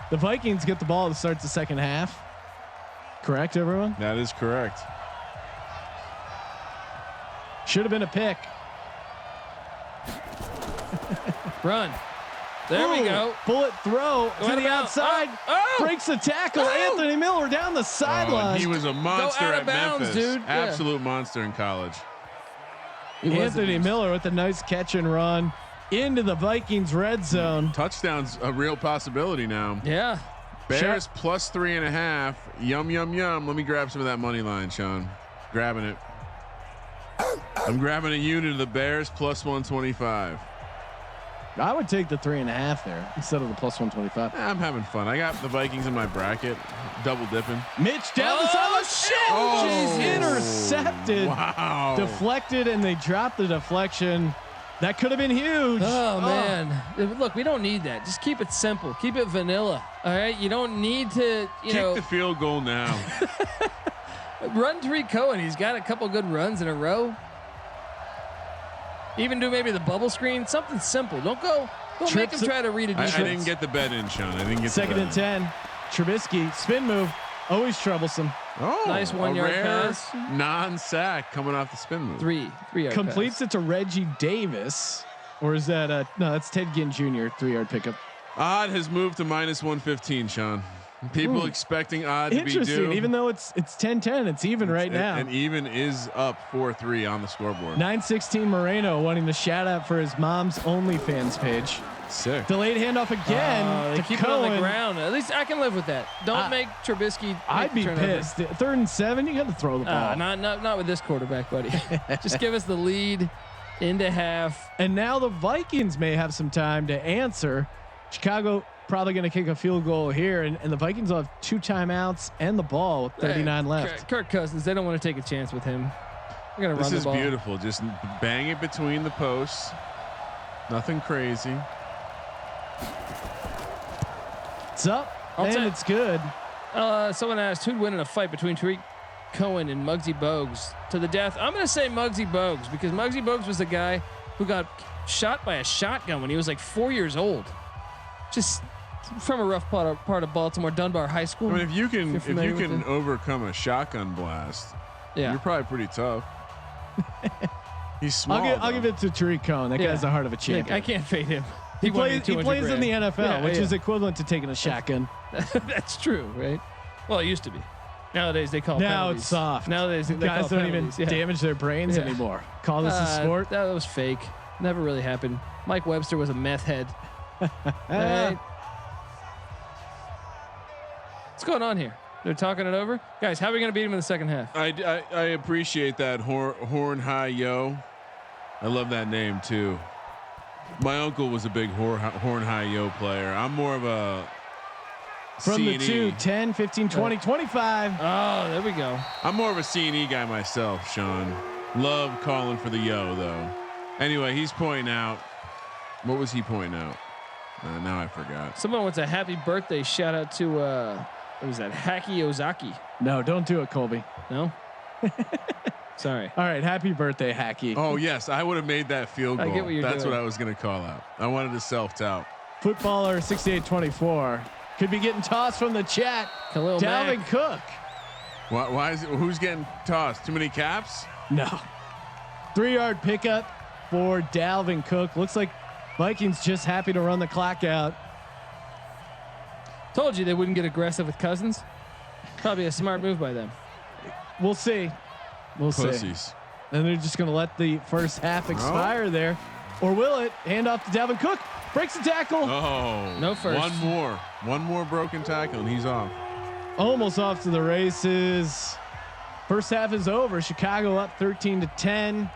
The Vikings get the ball to start the second half. Correct, everyone? That is correct. Should have been a pick. Run. There we go. Bullet throw to the outside. Breaks the tackle. Anthony Miller down the sideline. He was a monster out of at bounds, Memphis. dude. Absolute monster in college. Anthony Miller with a nice catch and run into the Vikings red zone. Touchdown's a real possibility now. Yeah. Bears plus 3.5. Yum, yum, yum. Let me grab some of that money line, Sean. Grabbing it. I'm grabbing a unit of the Bears plus 125. I would take the 3.5 there instead of the plus 125. I'm having fun. I got the Vikings in my bracket. Double dipping. Mitch down the sideline. Shit. Intercepted. Wow. Deflected, and they dropped the deflection. That could have been huge. Oh, man. Look, we don't need that. Just keep it simple. Keep it vanilla. All right. You don't need to, Kick the field goal now. Run Tariq Cohen. He's got a couple good runs in a row. Even do maybe the bubble screen, something simple. Don't Don't make him try to read a defense. I didn't get the bet in, Sean. I didn't get second and 10. Trubisky spin move, always troublesome. Oh, nice 1 yard pass. Non-sack coming off the spin move. 3 yard Completes pass. it to Reggie Davis, or is that no? That's Ted Ginn Jr. 3 yard pickup. Odd has moved to -115, Sean. People expecting odd to be due. Even though it's 10-10, it's even right now. And even is up 4-3 on the scoreboard. 916 Moreno wanting the shout out for his mom's OnlyFans page. Sick. Delayed handoff again. They to keep Cohen. it on the ground. At least I can live with that. Don't make Trubisky. I'd be pissed. 3rd and 7. You got to throw the ball. Not with this quarterback, buddy. Just give us the lead into half. And now the Vikings may have some time to answer. Chicago probably going to kick a field goal here, and the Vikings will have 2 timeouts and the ball with 39 left. Kirk Cousins, they don't want to take a chance with him. They're going to run the ball. This is beautiful. Just bang it between the posts. Nothing crazy. It's up, and it's good. Someone asked who'd win in a fight between Tariq Cohen and Muggsy Bogues to the death. I'm going to say Muggsy Bogues because Muggsy Bogues was the guy who got shot by a shotgun when he was like 4 years old. Just from a rough part of Baltimore, Dunbar High School. I mean, if you can overcome a shotgun blast, you're probably pretty tough. He's small. I'll give it to Tariq Cohen. That guy's the heart of a champion. I can't fade him. He plays in the NFL, which is equivalent to taking a shotgun. That's true, right? Well, it used to be. Nowadays they call penalties. It's soft. Nowadays they guys don't even damage their brains anymore. Call this a sport. That was fake. Never really happened. Mike Webster was a meth head. Right. What's going on here? They're talking it over, guys. How are we going to beat him in the second half? I appreciate that Horn High Yo. I love that name too. My uncle was a big Horn High Yo player. I'm more of a from C&E. The 2, 10, 15, 20, 25. Oh, there we go. I'm more of a C&E guy myself, Sean. Love calling for the yo though. Anyway, he's pointing out. What was he pointing out? Now I forgot. Someone wants a happy birthday shout out to what was that? Haki Ozaki. No, don't do it, Colby. No. Sorry. All right, happy birthday, Hacky. Oh yes, I would have made that field goal. I get what you're That's doing. what I was going to call out. I wanted to self-tout. Footballer 6824 could be getting tossed from the chat. Khalil Dalvin Mack. Cook. Why is it? Who's getting tossed? Too many caps? No. 3 yard pickup for Dalvin Cook. Looks like Vikings just happy to run the clock out. Told you they wouldn't get aggressive with Cousins. Probably a smart move by them. We'll see. We'll Pussies. see. And they're just going to let the first half expire there. Or will it? Hand off to Dalvin Cook. Breaks the tackle. Oh, no first. One more broken tackle and he's off. Almost off to the races. First half is over. Chicago up 13-10.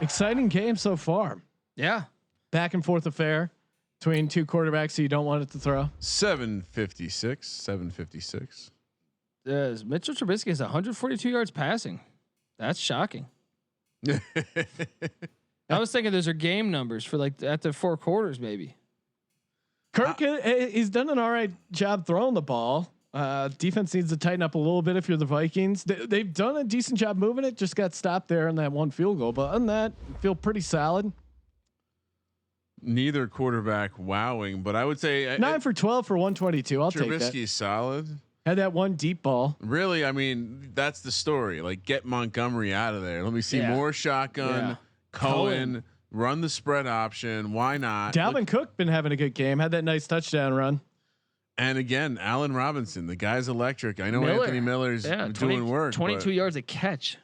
Exciting game so far. Yeah. Back and forth affair between 2 quarterbacks so you don't want it to throw. 756. Mitchell Trubisky has 142 yards passing. That's shocking. I was thinking those are game numbers for like after 4 quarters, maybe. Kirk, he's done an all right job throwing the ball. Defense needs to tighten up a little bit if you're the Vikings. They've done a decent job moving it. Just got stopped there on that 1 field goal. But other than that, feel pretty solid. Neither quarterback wowing, but I would say 9 for 12 for 122. I'll take that. Trubisky's solid. Had that 1 deep ball. Really, I mean, that's the story. Like, get Montgomery out of there. Let me see more shotgun. Yeah. Cohen, run the spread option. Why not? Dalvin Cook been having a good game. Had that nice touchdown run. And again, Allen Robinson, the guy's electric. I know Anthony Miller's doing work. 22 yards a catch.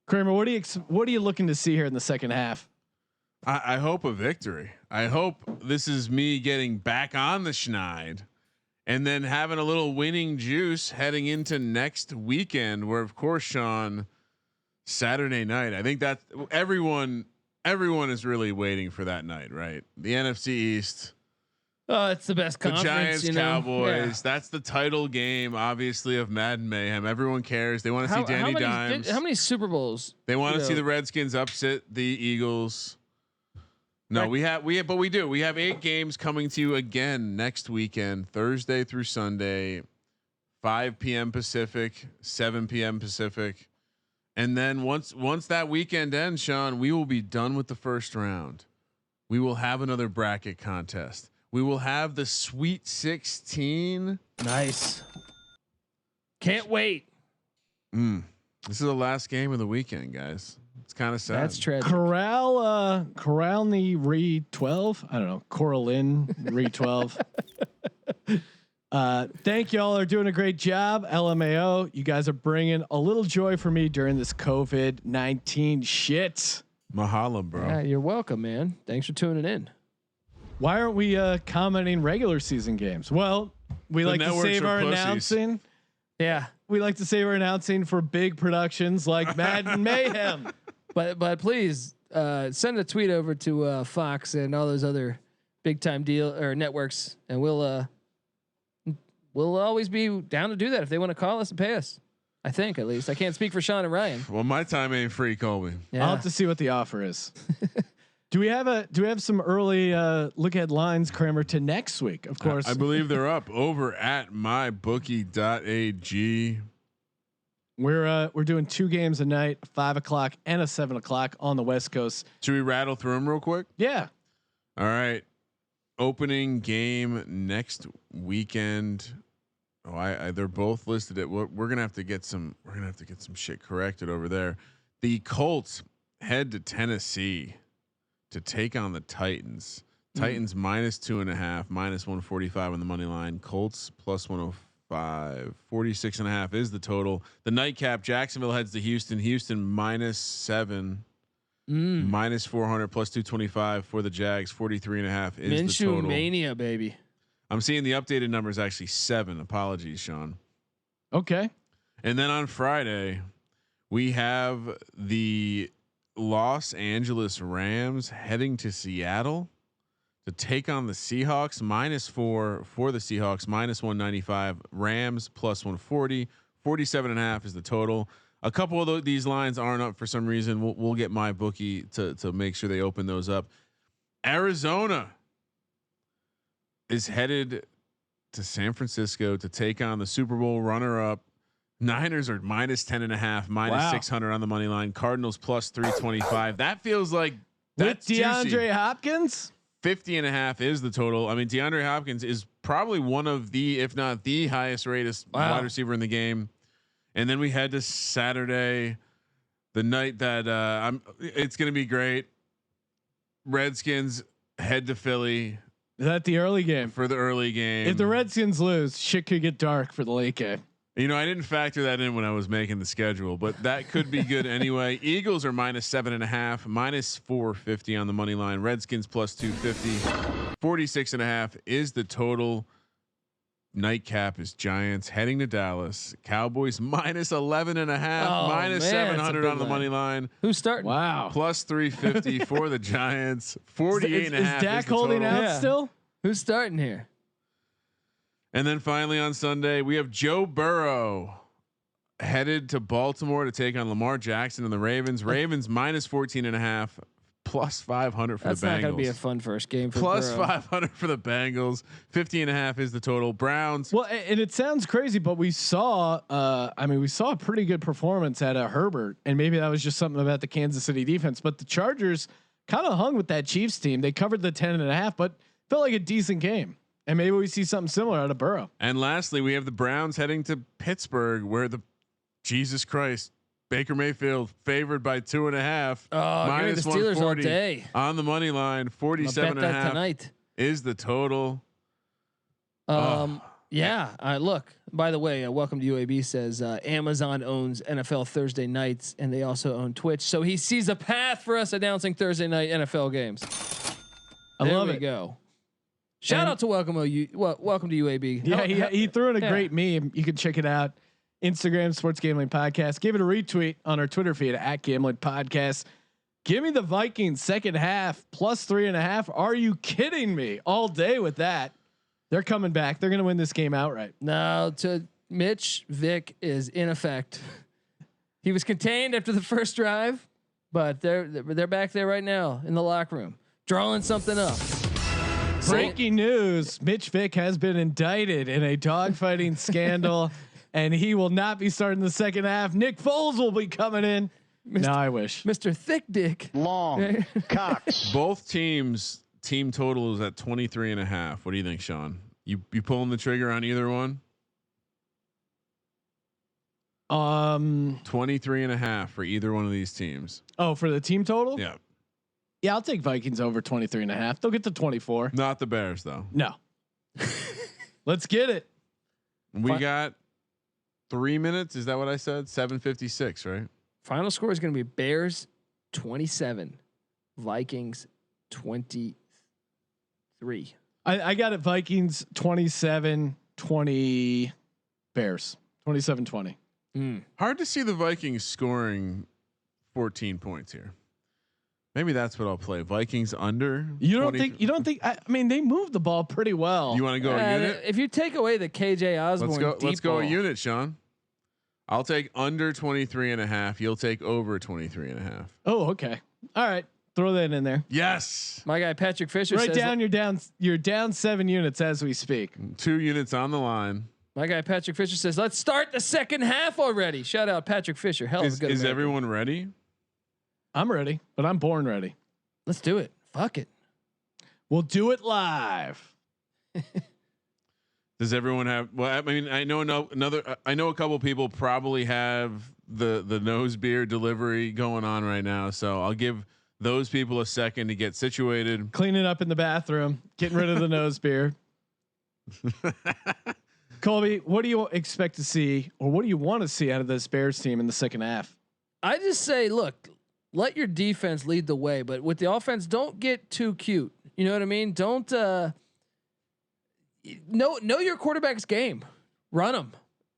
Kramer, what are you looking to see here in the second half? I hope a victory. I hope this is me getting back on the schneid and then having a little winning juice heading into next weekend where, of course, Sean, Saturday night, I think that everyone is really waiting for that night, right? The NFC East. Oh, it's the best conference. The Giants, Cowboys. Yeah. That's the title game, obviously, of Madden Mayhem. Everyone cares. They want to see Danny Dimes. How many Super Bowls? They want to see the Redskins upset the Eagles. No, we have 8 games coming to you again next weekend, Thursday through Sunday, 5 p.m. Pacific, 7 p.m. Pacific. And then once that weekend ends, Sean, we will be done with the first round. we will have another bracket contest. We will have the Sweet 16. Nice. Can't wait. This is the last game of the weekend, guys. It's kind of sad. That's tragic. Corral the Re 12. I don't know. Coralin Re 12. Thank y'all are doing a great job. LMAO, you guys are bringing a little joy for me during this COVID-19 shit. Mahalo, bro. Yeah, you're welcome, man. Thanks for tuning in. Why aren't we commenting regular season games? Well, we like to save our announcing. Yeah, we like to save our announcing for big productions like Madden Mayhem. But please send a tweet over to Fox and all those other big time deal or networks, and we'll always be down to do that if they want to call us and pay us. I think at least I can't speak for Sean and Ryan. Well, my time ain't free, Colby. Yeah. I'll have to see what the offer is. Do we have some early look at lines, Kramer, to next week? Of course, I believe they're up over at mybookie.ag. We're doing 2 games a night, 5 o'clock and a 7 o'clock on the West Coast. Should we rattle through them real quick? Yeah. All right. Opening game next weekend. Oh, they're both listed at. We're gonna have to get some. We're gonna have to get some shit corrected over there. The Colts head to Tennessee to take on the Titans. Titans -2.5, -145 on the money line. Colts +105. 46.5 is the total. The nightcap. Jacksonville heads to Houston. Houston -7. -400 +225 for the Jags. 43.5 is Minshew the total. mania, baby. I'm seeing the updated numbers actually 7. Apologies, Sean. Okay. And then on Friday, we have the Los Angeles Rams heading to Seattle to take on the Seahawks. -4 for the Seahawks. -195. Rams +140. 47.5 is the total. A couple of these lines aren't up for some reason. We'll get my bookie to make sure they open those up. Arizona is headed to San Francisco to take on the Super Bowl runner-up. Niners are -10.5, -600 on the money line. Cardinals +325. That feels like that's with DeAndre juicy. Hopkins. 50.5 is the total. I mean, DeAndre Hopkins is probably one of the, if not the highest rated wide receiver in the game. And then we head to Saturday, the night that it's going to be great. Redskins head to Philly. Is that the early game? For the early game. If the Redskins lose, shit could get dark for the late game. You know, I didn't factor that in when I was making the schedule, but that could be good anyway. Eagles are -7.5, -450 on the money line. Redskins +250. 46.5 is the total. Nightcap is Giants heading to Dallas. Cowboys -11.5, -700 on the money line. Who's starting? Wow. +350 for the Giants. 48.5. Is Dak holding out still? Who's starting here? And then finally on Sunday, we have Joe Burrow headed to Baltimore to take on Lamar Jackson and the Ravens. Ravens -14.5, +500 for That's the Bengals. That's not going to be a fun first game for +500 for the Bengals. 50.5 is the total. Browns. Well, and it sounds crazy, but we saw a pretty good performance at Herbert, and maybe that was just something about the Kansas City defense. But the Chargers kind of hung with that Chiefs team. They covered the 10.5, but felt like a decent game. And maybe we see something similar out of Burrow. And lastly, we have the Browns heading to Pittsburgh, where the Jesus Christ Baker Mayfield favored by 2.5. Minus the Steelers all day on the money line. 47.5 tonight is the total. Yeah. Look, by the way, welcome to UAB says Amazon owns NFL Thursday nights, and they also own Twitch. So he sees a path for us announcing Thursday night NFL games. I love it. There we go. Shout out to welcome to UAB. Yeah, he threw in a great meme. You can check it out. Instagram Sports Gambling Podcast. Give it a retweet on our Twitter feed at Gambling Podcast. Give me the Vikings second half +3.5. Are you kidding me? All day with that. They're coming back. They're going to win this game outright. No, to Mitch, Vic is in effect. He was contained after the first drive, but they're back there right now in the locker room, drawing something up. Breaking news: Mitch Vick has been indicted in a dogfighting scandal, and he will not be starting the second half. Nick Foles will be coming in. No, I wish Mr. Thick Dick Long Cox. Both teams team total is at 23.5. What do you think, Sean? You pulling the trigger on either one? 23.5 for either one of these teams. Oh, for the team total? Yeah. Yeah, I'll take Vikings over 23.5. They'll get to 24. Not the Bears though. No. Let's get it. We got 3 minutes. Is that what I said? 7:56, right? Final score is going to be Bears 27, Vikings 23. I got it. Vikings 27-20, Bears 27-20. Hard to see the Vikings scoring 14 points here. Maybe that's what I'll play. Vikings under. You don't think? I mean, they moved the ball pretty well. You want to go a unit? If you take away the KJ Osborne, let's go a unit, Sean. I'll take under 23.5. You'll take over 23.5. Oh, okay. All right. Throw that in there. Yes. My guy Patrick Fisher Right says down. You're down 7 units as we speak. 2 units on the line. My guy Patrick Fisher says, "Let's start the second half already." Shout out Patrick Fisher. Hell of a good. Is American. everyone ready? I'm ready, but I'm born ready. Let's do it. Fuck it. We'll do it live. Does everyone have? Well, I mean, I know I know a couple people probably have the nose beer delivery going on right now, so I'll give those people a second to get situated. Cleaning up in the bathroom, getting rid of the nose beer. Colby, what do you expect to see, or what do you want to see out of this Bears team in the second half? I just say, look, let your defense lead the way, but with the offense, don't get too cute. You know what I mean? Don't know your quarterback's game. Run them,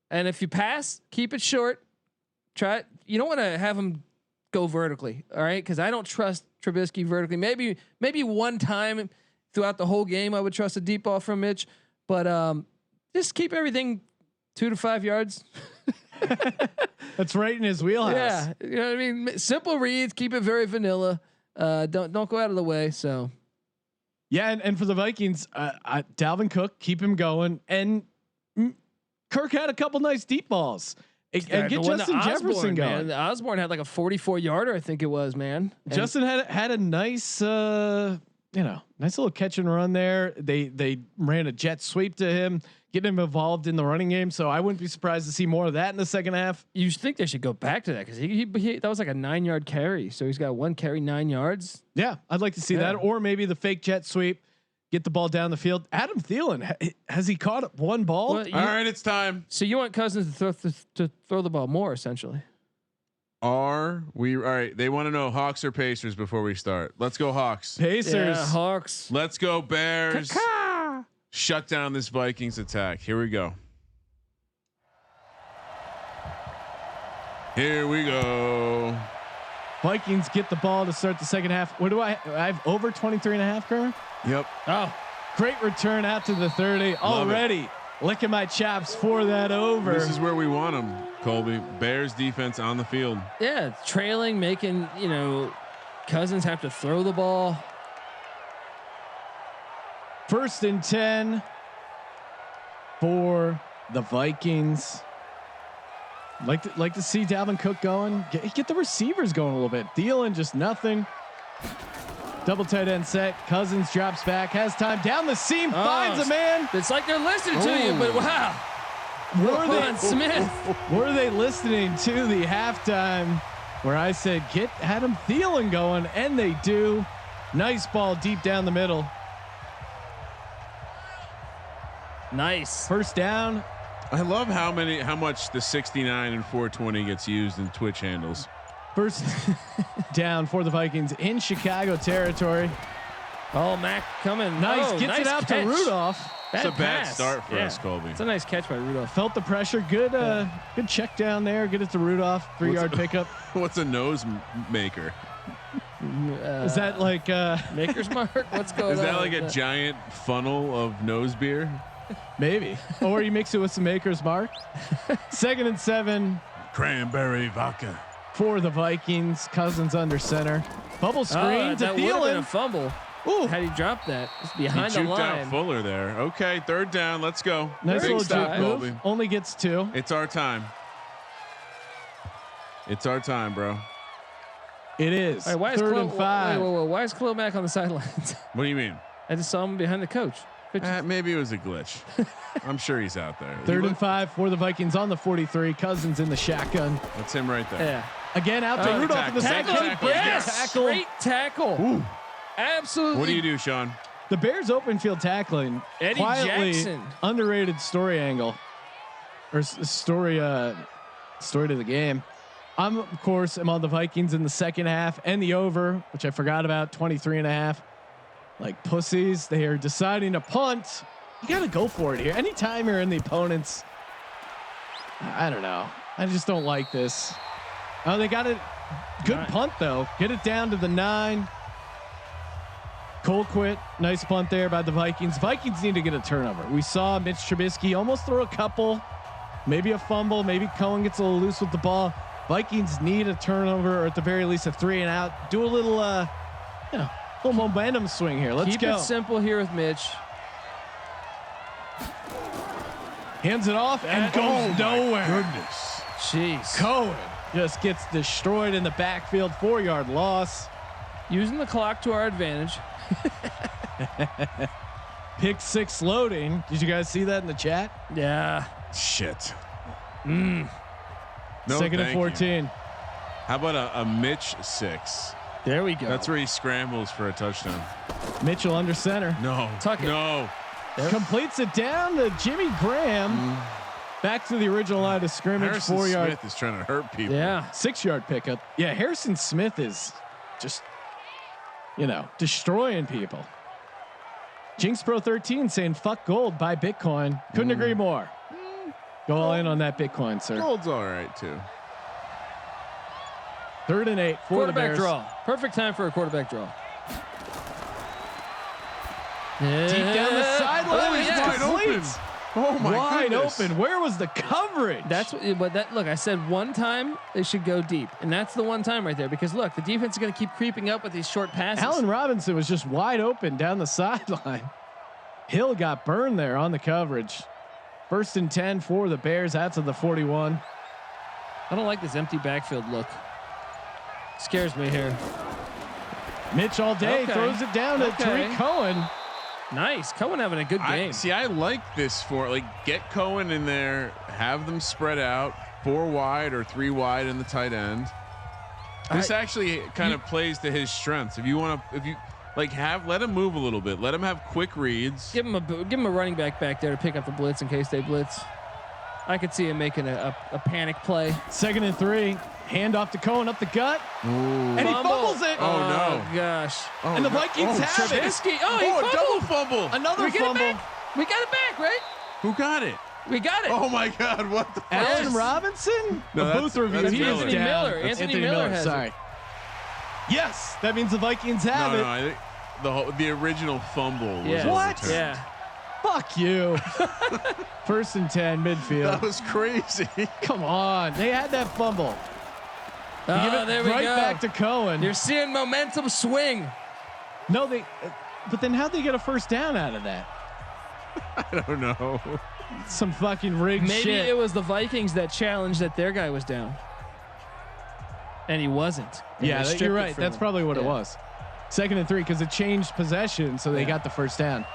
and if you pass, keep it short. Try it. You don't want to have him go vertically, all right? Because I don't trust Trubisky vertically. Maybe one time throughout the whole game I would trust a deep ball from Mitch, but just keep everything 2 to 5 yards. That's right in his wheelhouse. Yeah, you know what I mean. Simple reads, keep it very vanilla. Don't go out of the way. So, yeah, and for the Vikings, Dalvin Cook, keep him going, and Kirk had a couple nice deep balls. And get Justin Jefferson going. Man. Osborne had like a 44-yarder, I think it was, man. And Justin had a nice, nice little catch and run there. They ran a jet sweep to him, getting him involved in the running game. So I wouldn't be surprised to see more of that in the second half. You think they should go back to that because he that was like a 9-yard carry. So he's got 1 carry, 9 yards. Yeah, I'd like to see that, or maybe the fake jet sweep, get the ball down the field. Adam Thielen, has he caught up 1 ball? Well, All right, it's time. So you want Cousins to throw the ball more, essentially. Are we all right? They want to know Hawks or Pacers before we start. Let's go Hawks. Pacers. Yeah, Hawks. Let's go Bears. Ka-ka! Shut down this Vikings attack. Here we go. Here we go. Vikings get the ball to start the second half. What do I have over 23.5, Kerr? Yep. Oh, Great return out to the 30 already. Licking my chops for that over. This is where we want them, Colby. Bears defense on the field. yeah, trailing, making Cousins have to throw the ball. 1st and 10 for the Vikings. Like to see Dalvin Cook going. Get the receivers going a little bit. Thielen just nothing. Double tight end set. Cousins drops back, has time down the seam, finds a man. It's like they're listening to you, but wow. Were they listening to the halftime where I said get Adam Thielen going, and they do. Nice ball deep down the middle. Nice. 1st down. I love how much the 69 and 420 gets used in Twitch handles. 1st down for the Vikings in Chicago territory. Oh, Mac coming. Nice. Oh, Gets nice it out catch. to Rudolph. It's a bad pass. start for us, Colby. It's a nice catch by Rudolph. Felt the pressure. Good good check down there. Get it to Rudolph. 3-yard pickup. What's a nose maker? Is that like Maker's Mark? What's going on? Is that like with a giant funnel of nose beer? maybe? Or you mix it with some Maker's Mark. 2nd and 7 Cranberry vodka. for the Vikings. Cousins under center. Bubble screen to that would have been a Thielen. fumble. Ooh, Had he dropped that, it's He behind the juked line. out Fuller there. Okay, 3rd down. Let's go. nice Big little stop, juke move. Colby. Only gets 2. It's our time. It's our time, bro. It is. All right, why is third Khalil, and 5. wait, why is Khalil Mack on the sidelines? What do you mean? I just saw him behind the coach. Maybe it was a glitch. I'm sure he's out there. Third and 5 for the Vikings on the 43. Cousins in the shotgun. That's him right there. Yeah. Again, out to Rudolph in the tackle. second. Tackle. Yes. Great tackle. Ooh. Absolutely. What do you do, Sean? The Bears open field tackling. Eddie quietly Jackson. Underrated story angle. Or story to the game. I'm, of course, am on the Vikings in the second half and the over, which I forgot about, 23.5. Like pussies, they are deciding to punt. You got to go for it here. Anytime you're in the opponent's, I don't know. I just don't like this. Oh, they got a good punt though. Get it down to the 9. Cole quit. Nice punt there by the Vikings. Vikings need to get a turnover. We saw Mitch Trubisky almost throw a couple, maybe a fumble, maybe Cohen gets a little loose with the ball. Vikings need a turnover, or at the very least a 3 and out. Do a little, little momentum swing here. Let's Keep go. it simple here with Mitch. Hands it off and goes nowhere. Goodness. Jeez. Cohen just gets destroyed in the backfield. 4-yard loss. Using the clock to our advantage. Pick 6 loading. Did you guys see that in the chat? Yeah. Shit. No, second and 14. How about a Mitch 6? There we go. That's where he scrambles for a touchdown. Mitchell under center. No. Tuck it. No. Completes it down to Jimmy Graham. Back to the original line of scrimmage. Harrison 4-yard. Smith is trying to hurt people. Yeah. 6-yard pickup. Yeah, Harrison Smith is just, destroying people. Jinx Pro 13 saying fuck gold, buy Bitcoin. Couldn't agree more. Go all in on that Bitcoin, sir. Gold's all right too. 3rd and 8 for Quarterback the Bears. draw. Perfect time for a quarterback draw. Deep down the sideline. Oh, It's yeah. complete. Oh my Wide goodness. open. Where was the coverage? That's what, but that, look, I said one time they should go deep, and that's the one time right there, because look, the defense is going to keep creeping up with these short passes. Allen Robinson was just wide open down the sideline. Hill got burned there on the coverage. 1st and 10 for the Bears out to the 41. I don't like this empty backfield look. Scares me here. Mitch all day Okay. throws it down to Tariq Cohen. Nice. Cohen having a good game. I like this get Cohen in there, have them spread out 4 wide or 3 wide in the tight end. This actually kind of plays to his strengths. Let him move a little bit. Let him have quick reads. Give him a running back there to pick up the blitz in case they blitz. I could see him making a panic play. 2nd and 3. Hand off to Cohen up the gut. Ooh. And he fumbles it. Oh, no. Gosh. Oh, And the no. Vikings have it. Trubisky. Oh, he fumbled. Double fumble. Another We get it fumble. back. We got it back, right? Who got it? We got it. Oh my God! What the? Allen Yes. Robinson? No, The that's- booth review. that's He is Anthony down. Miller. That's Anthony Miller has it. Sorry. Yes, that means the Vikings have No, it. I think the original fumble was Yeah. What? overturned. Yeah. Fuck you. 1st and 10 midfield. That was crazy. Come on. They had that fumble. Give Oh, it there we right go. back to Cohen. You're seeing momentum swing. No, but then how'd they get a 1st down out of that? I don't know. Some fucking rigged Maybe shit. it was the Vikings that challenged that their guy was down. And he wasn't. And Yeah, they stripped you're it right. from That's him. probably what it Yeah. was. 2nd and 3 because it changed possession, so they got the 1st down.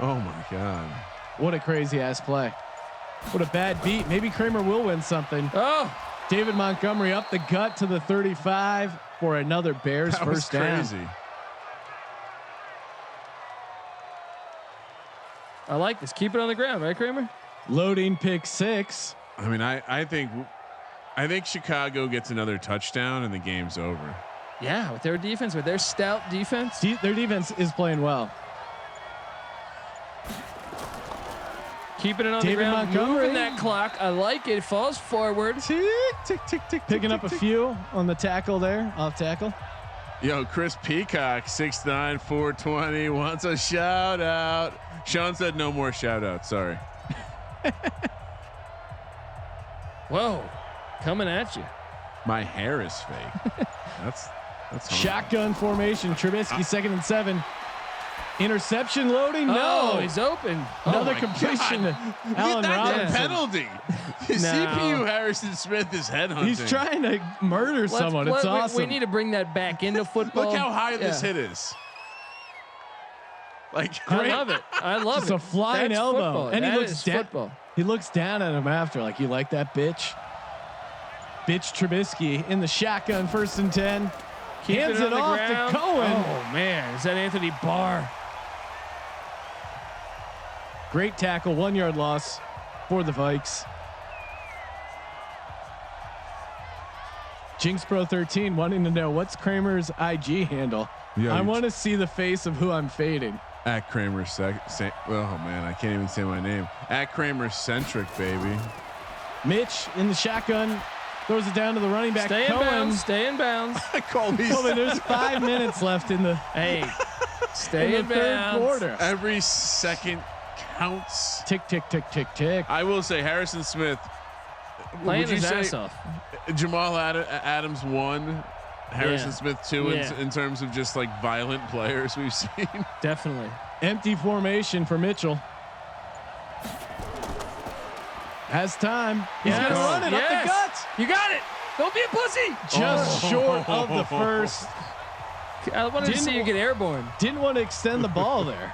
Oh my God. What a crazy ass play. What a bad beat. Maybe Kramer will win something. Oh, David Montgomery up the gut to the 35 for another Bears That was 1st down. crazy. I like this. Keep it on the ground, right, Kramer? Loading pick 6. I mean, I think Chicago gets another touchdown and the game's over. Yeah, with their defense, with their stout defense. Their defense is playing well. Keeping it on David the ground, Montgomery. moving that clock. I like it. Falls forward. Tick, tick, tick, tick. Picking tick, up a tick. few on the tackle there, off tackle. Yo, Chris Peacock, 6'9", 420, wants a shout out. Sean said no more shout outs. Sorry. Whoa, coming at you. My hair is fake. That's hard. Shotgun formation. Trubisky 2nd and 7. Interception loading. Oh, No. he's open. Another my completion. God. to Allen That's Robinson. a penalty. CPU Harrison Smith is headhunting. He's trying to murder someone. It's awesome. We need to bring that back into football. Look how high this hit is. Like, I love it. I love Just it. a flying That's elbow, football. and That he looks is down. football. He looks down at him after, like, you like that, bitch. Bitch Trubisky in the shotgun, 1st and 10. Hands it off to Cohen. Oh man, is that Anthony Barr? Great tackle, 1 yard loss for the Vikes. Jinx Pro 13 wanting to know what's Kramer's IG handle. Yeah, I want to see the face of who I'm fading. At Kramer oh man, I can't even say my name. At Kramer centric, baby. Mitch in the shotgun throws it down to the running back. Stay in Cohen. bounds. Stay in bounds. I call these. Cohen, there's 5 minutes left in the Stay in the third bounds. quarter. Every second counts. Tick tick tick tick tick. I will say Harrison Smith. Playing would you his say ass off. Jamal Adams 1, Harrison Yeah. Smith 2 Yeah. in terms of just like violent players we've seen? Definitely. Empty formation for Mitchell. Has time. He's Yes. gonna run it up the Yes. guts. You got it. Don't be a pussy. Just short of the first. I wanted to see you get airborne. Didn't want to extend the ball there.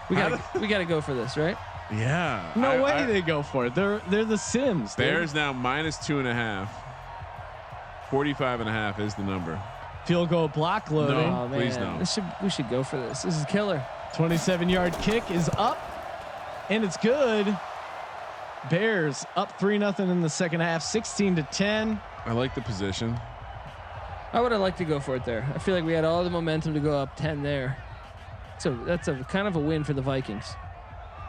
We got to go for this, right? Yeah. No way they go for it. They're the Sims. Dude. Bears now -2.5. 45.5 is the number. Field goal block loading. No. Oh man, Please no. We should go for this. This is killer. 27-yard kick is up, and it's good. Bears up 3-0 in the second half, 16-10. I like the position. I would have liked to go for it there. I feel like we had all the momentum to go up 10 there. So that's a kind of a win for the Vikings.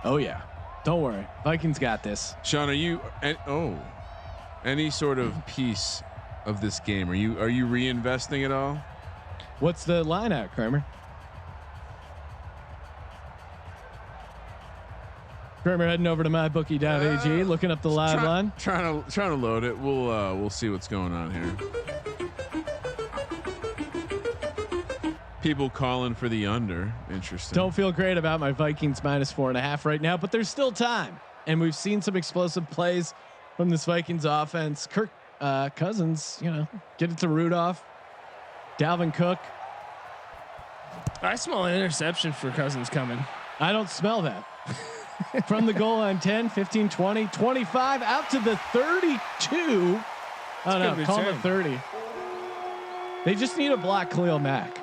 Oh yeah, don't worry, Vikings got this. Sean, are you any sort of piece of this game? Are you reinvesting at all? What's the line at, Kramer? Kramer heading over to mybookie.ag, looking up the live line. Trying to load it. We'll see what's going on here. People calling for the under. Interesting. Don't feel great about my Vikings -4.5 right now, but there's still time. And we've seen some explosive plays from this Vikings offense. Kirk Cousins, get it to Rudolph. Dalvin Cook. I smell an interception for Cousins coming. I don't smell that. From the goal line, 10, 15, 20, 25, out to the 32. Oh no, call it 30. They just need to block Khalil Mack.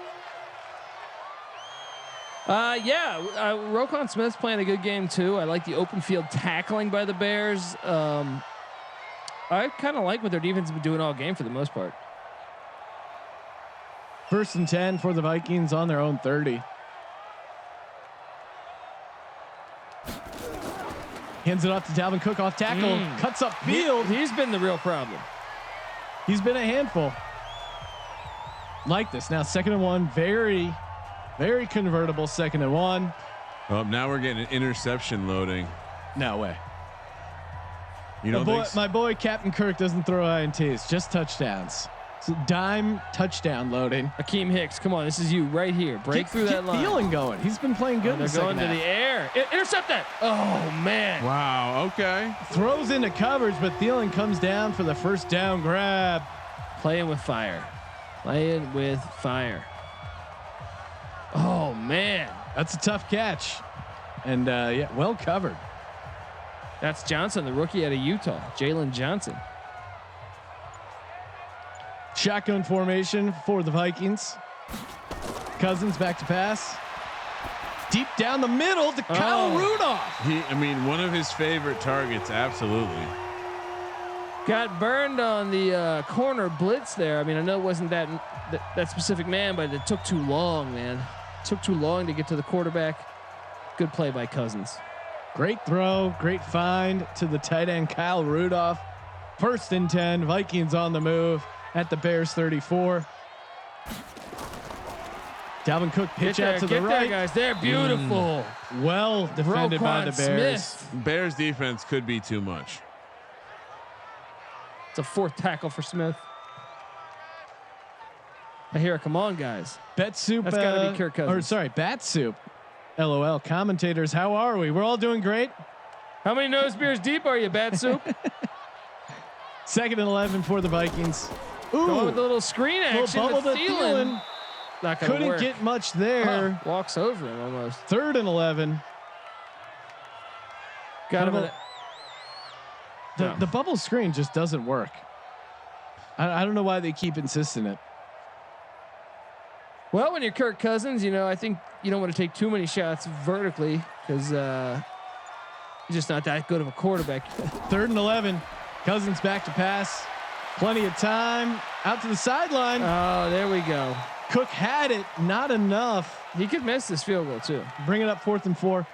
Roquan Smith's playing a good game too. I like the open field tackling by the Bears. I kind of like what their defense has been doing all game for the most part. 1st and 10 for the Vikings on their own 30. Hands it off to Dalvin Cook off tackle, cuts up field. He's been the real problem. He's been a handful. Like this now, 2nd and 1, very, very convertible 2nd and 1. Now we're getting an interception loading. No way. You don't think so? My boy Captain Kirk doesn't throw INTs, just touchdowns. So dime touchdown loading. Akeem Hicks, come on, this is you right here. Break through that line. Thielen going. He's been playing good. They're going to the air. Intercept that. Oh man. Wow. Okay. Throws into coverage, but Thielen comes down for the first down grab. Playing with fire. Playing with fire. Oh man. That's a tough catch, and well covered. That's Johnson, the rookie out of Utah, Jalen Johnson. Shotgun formation for the Vikings. Cousins back to pass. Deep down the middle to Kyle Rudolph. One of his favorite targets. Absolutely. Got burned on the corner blitz there. I know it wasn't that specific man, but it took too long, man. Took too long to get to the quarterback. Good play by Cousins. Great throw, great find to the tight end Kyle Rudolph. 1st and 10, Vikings on the move at the Bears 34. Dalvin Cook pitch out to the right. There, guys. They're beautiful. Well defended by the Bears. Smith. Bears defense could be too much. It's a 4th tackle for Smith. I hear it. Come on, guys. Bet Soup. That's got to be Kirk Cousins. Or sorry, Bat Soup. LOL. Commentators, how are we? We're all doing great. How many nose beers deep are you, Bad Soup? 2nd and 11 for the Vikings. Going with a little screen action. Little bubble to Thielen. Not gonna couldn't work. get much there. Walks over him almost. 3rd and 11. Got him. The bubble screen just doesn't work. I don't know why they keep insisting it. Well, when you're Kirk Cousins, I think you don't want to take too many shots vertically because you're just not that good of a quarterback. 3rd and 11. Cousins back to pass. Plenty of time. Out to the sideline. Oh, there we go. Cook had it. Not enough. He could miss this field goal too. Bring it up 4th and 4.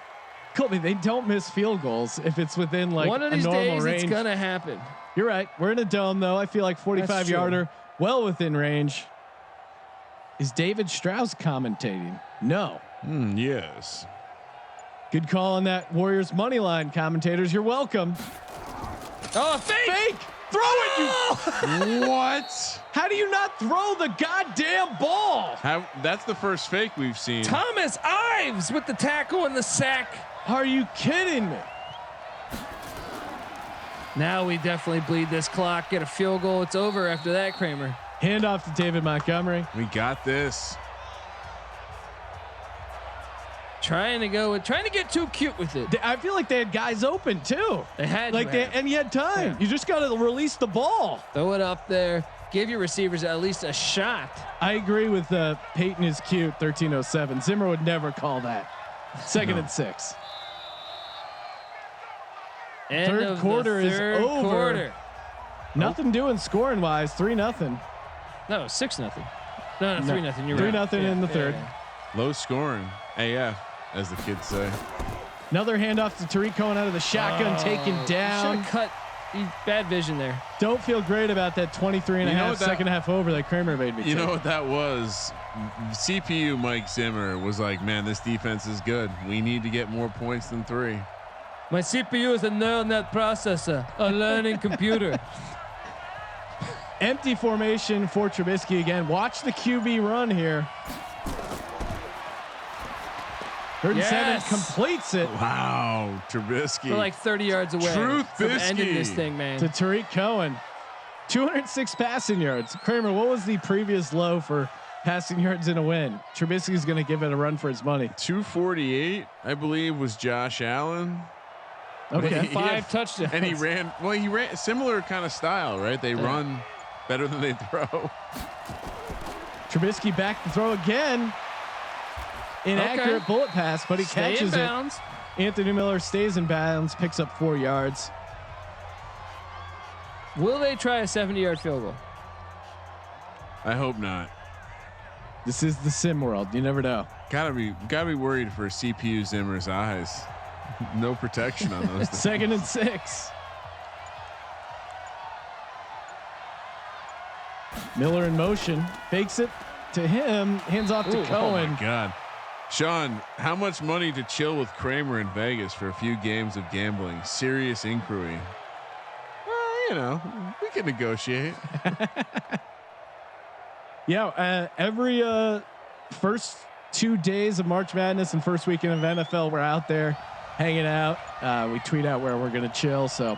Colby, they don't miss field goals if it's within like one of a these normal days range. it's gonna happen. You're right. We're in a dome though. I feel like 45 yarder, well within range. Is David Strauss commentating? No. Yes. Good call on that Warriors money line, commentators. You're welcome. Oh, fake! Throw it, you. What? How do you not throw the goddamn ball? That's the first fake we've seen. Thomas Ives with the tackle and the sack. Are you kidding me? Now we definitely bleed this clock. Get a field goal. It's over after that, Kramer. Hand off to David Montgomery. We got this. Trying to get too cute with it. I feel like they had guys open too. They had and you had time. Yeah. You just got to release the ball. Throw it up there. Give your receivers at least a shot. I agree with Peyton is cute. 1307. Zimmer would never call that. 2nd and 6. Third quarter is over. Nothing doing scoring wise. 3-0. No, 6-0. No, 3-0. You're 3-0 in the third. Low scoring. AF, as the kids say. Another handoff to Tariq Cohen out of the shotgun, taken down. Cut. Bad vision there. Don't feel great about that 23 and a half second half over that Kramer made me. You know what that was? CPU Mike Zimmer was like, man, this defense is good. We need to get more points than 3. My CPU is a neural net processor, a learning computer. Empty formation for Trubisky again. Watch the QB run here. 3rd and 7 completes it. Wow, Trubisky. We're like 30 yards away from ending this thing, man. To Tariq Cohen. 206 passing yards. Kramer, what was the previous low for passing yards in a win? Trubisky's going to give it a run for his money. 248, I believe, was Josh Allen. Okay. 5 touchdowns. And he ran a similar kind of style, right? They run better than they throw. Trubisky back to throw again. Inaccurate bullet pass, but he catches it. Anthony Miller stays in bounds, picks up 4 yards. Will they try a 70-yard field goal? I hope not. This is the sim world. You never know. Gotta be worried for CPU Zimmer's eyes. No protection on those. 2nd and 6. Miller in motion, fakes it to him, hands off to Cohen. Oh my God. Sean, how much money to chill with Kramer in Vegas for a few games of gambling? Serious inquiry. Well, we can negotiate. Yeah, every first 2 days of March Madness and first weekend of NFL, we're out there hanging out. We tweet out where we're going to chill. So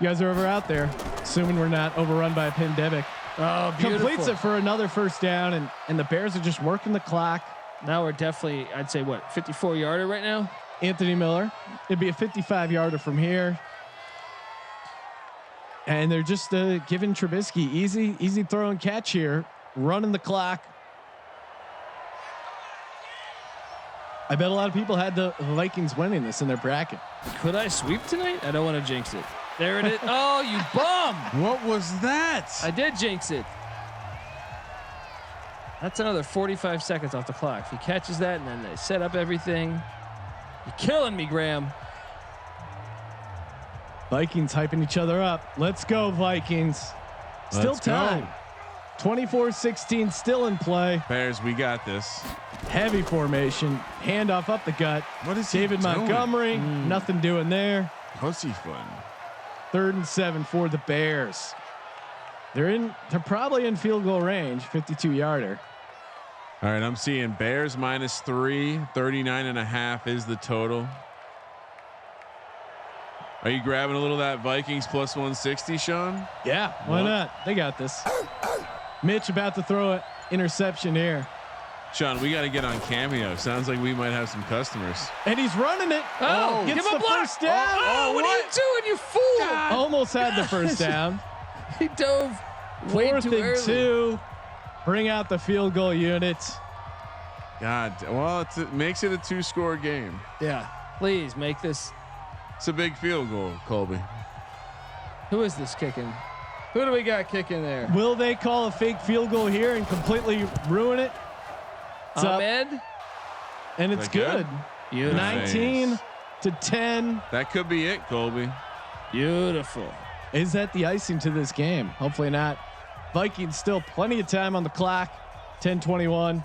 you guys are ever out there, assuming we're not overrun by a pandemic. Oh, beautiful. Completes it for another first down, and the Bears are just working the clock. Now we're definitely, I'd say, 54-yarder right now? Anthony Miller. It'd be a 55-yarder from here. And they're just giving Trubisky easy throw and catch here, running the clock. I bet a lot of people had the Vikings winning this in their bracket. Could I sweep tonight? I don't want to jinx it. There it is. Oh, you bum. What was that? I did jinx it. That's another 45 seconds off the clock. If he catches that and then they set up everything. You're killing me, Graham. Vikings hyping each other up. Let's go, Vikings. Still time. 24-16 still in play. Bears, we got this. Heavy formation. Handoff up the gut. What is David he doing? Montgomery? Nothing doing there. Pussyfoot. 3rd and 7 for the Bears. They're probably in field goal range. 52-yarder. All right, I'm seeing Bears -3. 39.5 is the total. Are you grabbing a little of that Vikings plus 160, Sean? Yeah, why not? They got this. Mitch about to throw an interception here. Sean, we got to get on Cameo. Sounds like we might have some customers. And he's running it. Oh, gets give him the a block. first down. What are you doing, you fool? Almost had the first down. He dove way 4th too and early. 2. Bring out the field goal unit. God, well, it makes it a 2-score game. Yeah, please make this. It's a big field goal, Colby. Who is this kicking? Who do we got kicking there? Will they call a fake field goal here and completely ruin it? It's up, Ahmed. and it's Is that good. Beautiful. 19 to 10. That could be it, Colby. Beautiful. Is that the icing to this game? Hopefully not. Vikings still plenty of time on the clock. 10:21.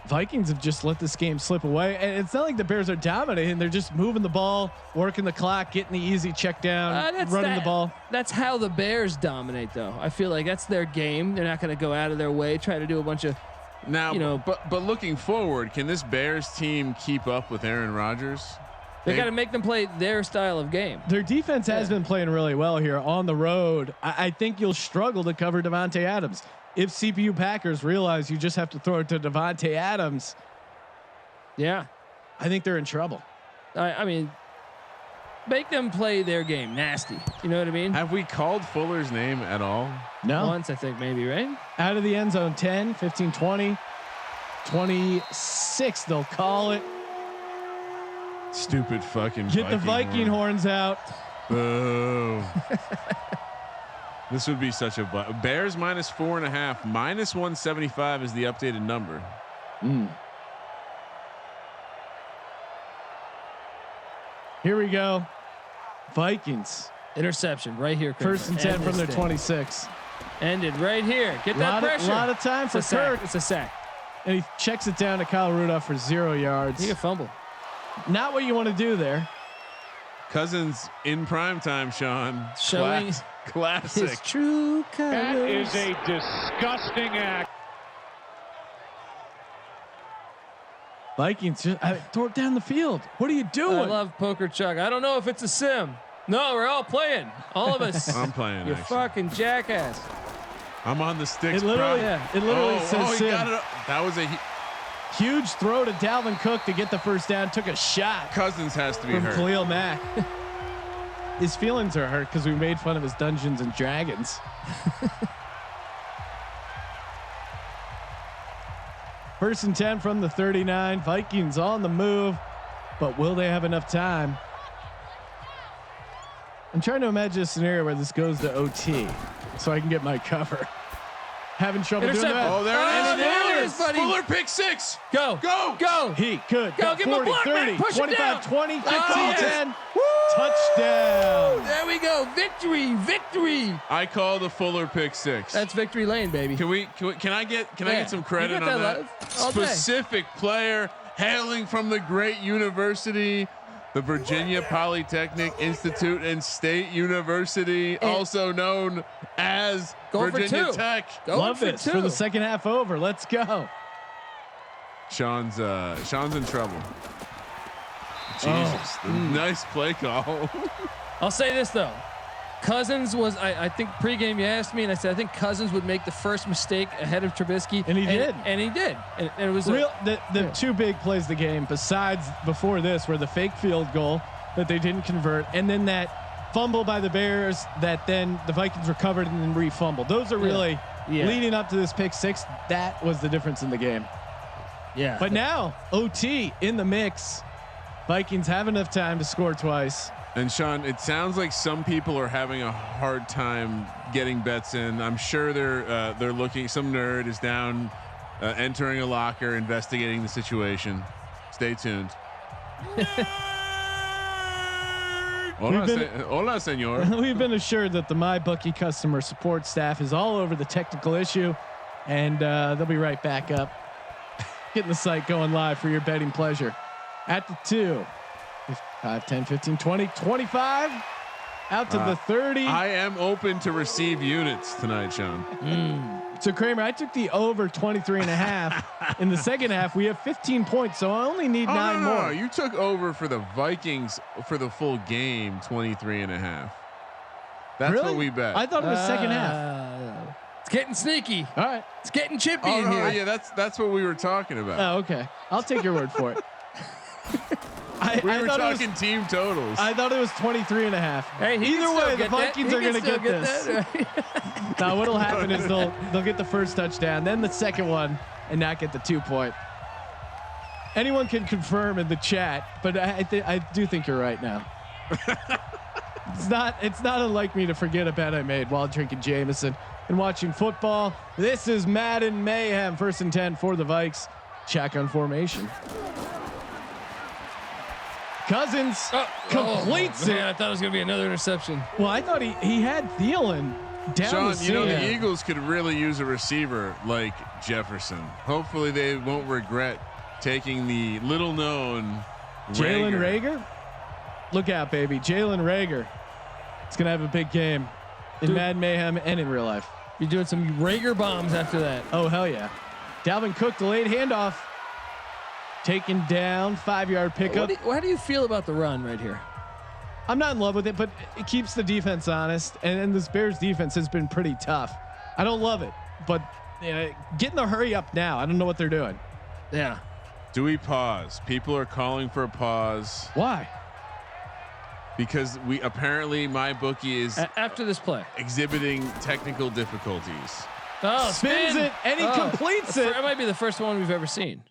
Vikings have just let this game slip away, and it's not like the Bears are dominating. They're just moving the ball, working the clock, getting the easy check down, running the ball. That's how the Bears dominate, though. I feel like that's their game. They're not going to go out of their way, try to do a bunch of, Now, you know. but looking forward, can this Bears team keep up with Aaron Rodgers? They got to make them play their style of game. Their defense has been playing really well here on the road. I think you'll struggle to cover Davante Adams. If CPU Packers realize you just have to throw it to Davante Adams, Yeah. I think they're in trouble. I mean, make them play their game. Nasty. You know what I mean? Have we called Fuller's name at all? No. Once, I think, maybe, right? Out of the end zone, 10, 15, 20, 26. They'll call it. Stupid fucking Get the Viking horns out. Boo. This would be such a Bears minus 4.5, minus 175 is the updated number. Here we go. Vikings. Interception right here. First and 10 End from this their thing. 26. Ended right here. Get that A pressure. lot of time for It's a sack. Kirk. It's a sack. And he checks it down to Kyle Rudolph for 0 yards. He can fumble. Not what you want to do there. Cousins in prime time, Sean. Showing Classic. his true colors. That is a disgusting act. Vikings just throw it down the field. What are you doing? I love Poker Chuck. I don't know if it's a sim. No, we're all playing. All of us. I'm playing. You actually. fucking jackass. I'm on the sticks. It literally, Yeah. it literally says he Sim. got it. That was a Huge throw to Dalvin Cook to get the first down. Took a shot Cousins has to be from hurt. Khalil Mack. His feelings are hurt because we made fun of his Dungeons and Dragons. First and 10 from the 39. Vikings on the move, but will they have enough time? I'm trying to imagine a scenario where this goes to OT so I can get my cover. Having trouble doing Intercept. that. Oh, there Oh, it is. there it is, buddy. Fuller pick 6. Go. Go. Go. He could. Go, Got give him a 40, block, 30, man. Push him 25, down. 20, 15, yes. 10. Touchdown. There we go. Victory. Victory. I call the Fuller pick 6. That's victory lane, baby. Can I get some credit You on got that? that all day. Specific player hailing from the great university, the Virginia Polytechnic Institute and State University, also known as Go for Virginia 2. Tech. Going Love this two. for the second half over. Let's go. Sean's in trouble. Jesus, nice play call. I'll say this though. Cousins was, I think pregame you asked me, and I said I think Cousins would make the first mistake ahead of Trubisky, And he did. and he did, and it was The two big plays of the game, besides before this, were the fake field goal that they didn't convert, and then that fumble by the Bears that then the Vikings recovered and then refumbled. Those are really leading up to this pick 6. That was the difference in the game. yeah. But now OT in the mix. Vikings have enough time to score twice. And Sean, it sounds like some people are having a hard time getting bets in. I'm sure they're looking. Some nerd is down, entering a locker, investigating the situation. Stay tuned. Hola, senor. We've been assured that the MyBookie customer support staff is all over the technical issue, and they'll be right back up, getting the site going live for your betting pleasure. At the 2, 5, 10, 15, 20, 25. out to the 30. I am open to receive units tonight, Sean. So Kramer, I took the over 23.5 in the second half. We have 15 points, so I only need 9 more. No, you took over for the Vikings for the full game, 23.5. That's really? what we bet. I thought it was second half. It's getting sneaky. All right. It's getting chippy in here. Yeah, that's what we were talking about. Oh, okay. I'll take your word for it. We were talking team totals. I thought it was 23.5. Hey, either way, the Vikings are going to get this. Now, what'll happen is they'll get the first touchdown, then the second one, and not get the 2-point. Anyone can confirm in the chat, but I do think you're right now. It's not unlike me to forget a bet I made while drinking Jameson and watching football. This is Madden Mayhem, 1st and 10 for the Vikes. Check on formation. Cousins completes it. I thought it was going to be another interception. Well, I thought he had Thielen down. Sean, the you know seam. the Eagles could really use a receiver like Jefferson. Hopefully, they won't regret taking the little-known Jalen Reagor. Look out, baby! Jalen Reagor. It's gonna have a big game in Madden Mayhem and in real life. You're doing some Reagor bombs after that. Oh hell yeah! Dalvin Cook delayed handoff. Taken down, 5-yard pickup. How do you feel about the run right here? I'm not in love with it, but it keeps the defense honest. And this Bears defense has been pretty tough. I don't love it, but get in the hurry up now. I don't know what they're doing. Yeah. Do we pause? People are calling for a pause. Why? Because my bookie is after this play exhibiting technical difficulties. Oh, spins it and he completes it. That might be the first one we've ever seen.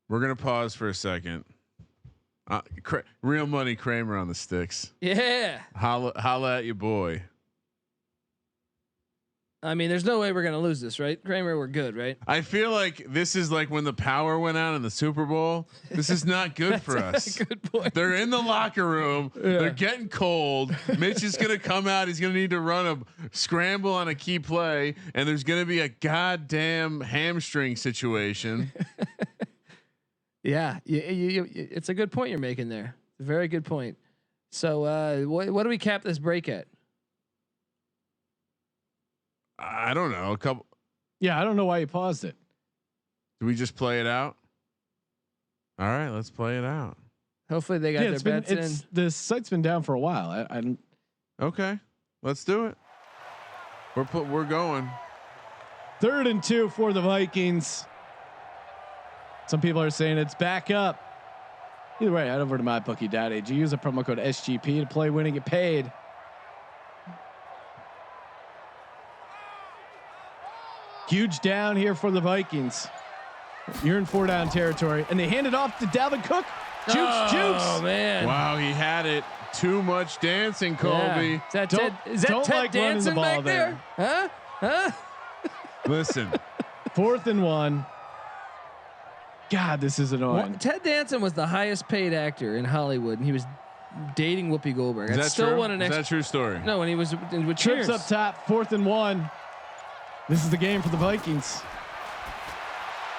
We're gonna pause for a second. Real money Kramer on the sticks. Yeah. Holla at your boy. I mean, there's no way we're gonna lose this, right, Kramer? We're good, right? I feel like this is like when the power went out in the Super Bowl. This is not good for us. Good point. They're in the locker room. Yeah. They're getting cold. Mitch is gonna come out. He's gonna need to run a scramble on a key play, and there's gonna be a goddamn hamstring situation. Yeah, it's a good point you're making there. It's a very good point. So, what do we cap this break at? I don't know. A couple. Yeah, I don't know why you paused it. Do we just play it out? All right, let's play it out. Hopefully they got their bets in. The site's been down for a while. I don't. Okay, let's do it. We're going. 3rd and 2 for the Vikings. Some people are saying it's back up. Either way, head over to mybookie.ag. Use the promo code SGP to play, win, and get paid. Huge down here for the Vikings. You're in 4-down territory, and they hand it off to Dalvin Cook. Jukes. Oh man! Wow, he had it. Too much dancing, Colby. Yeah. Is that Ted dancing the back there? Huh? Listen. 4th and 1. God, this is annoying. Ted Danson was the highest paid actor in Hollywood, and he was dating Whoopi Goldberg. Is that true? Is that a true story? No, when he was with Trips Cheers. up top, 4th and 1. This is the game for the Vikings.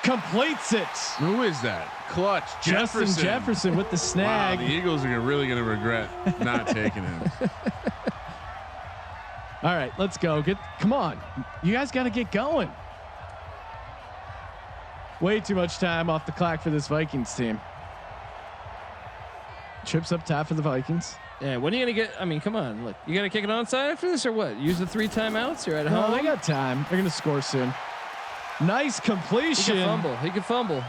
Completes it. Who is that? Clutch. Jefferson with the snag. Wow, the Eagles are really going to regret not taking him. All right, let's go. Come on. You guys got to get going. Way too much time off the clock for this Vikings team. Trips up top for the Vikings. Yeah, when are you gonna get? I mean, come on, look, you gotta kick it onside after this or what? Use the 3 timeouts. You're at home. No, they got time. They're gonna score soon. Nice completion. He can fumble.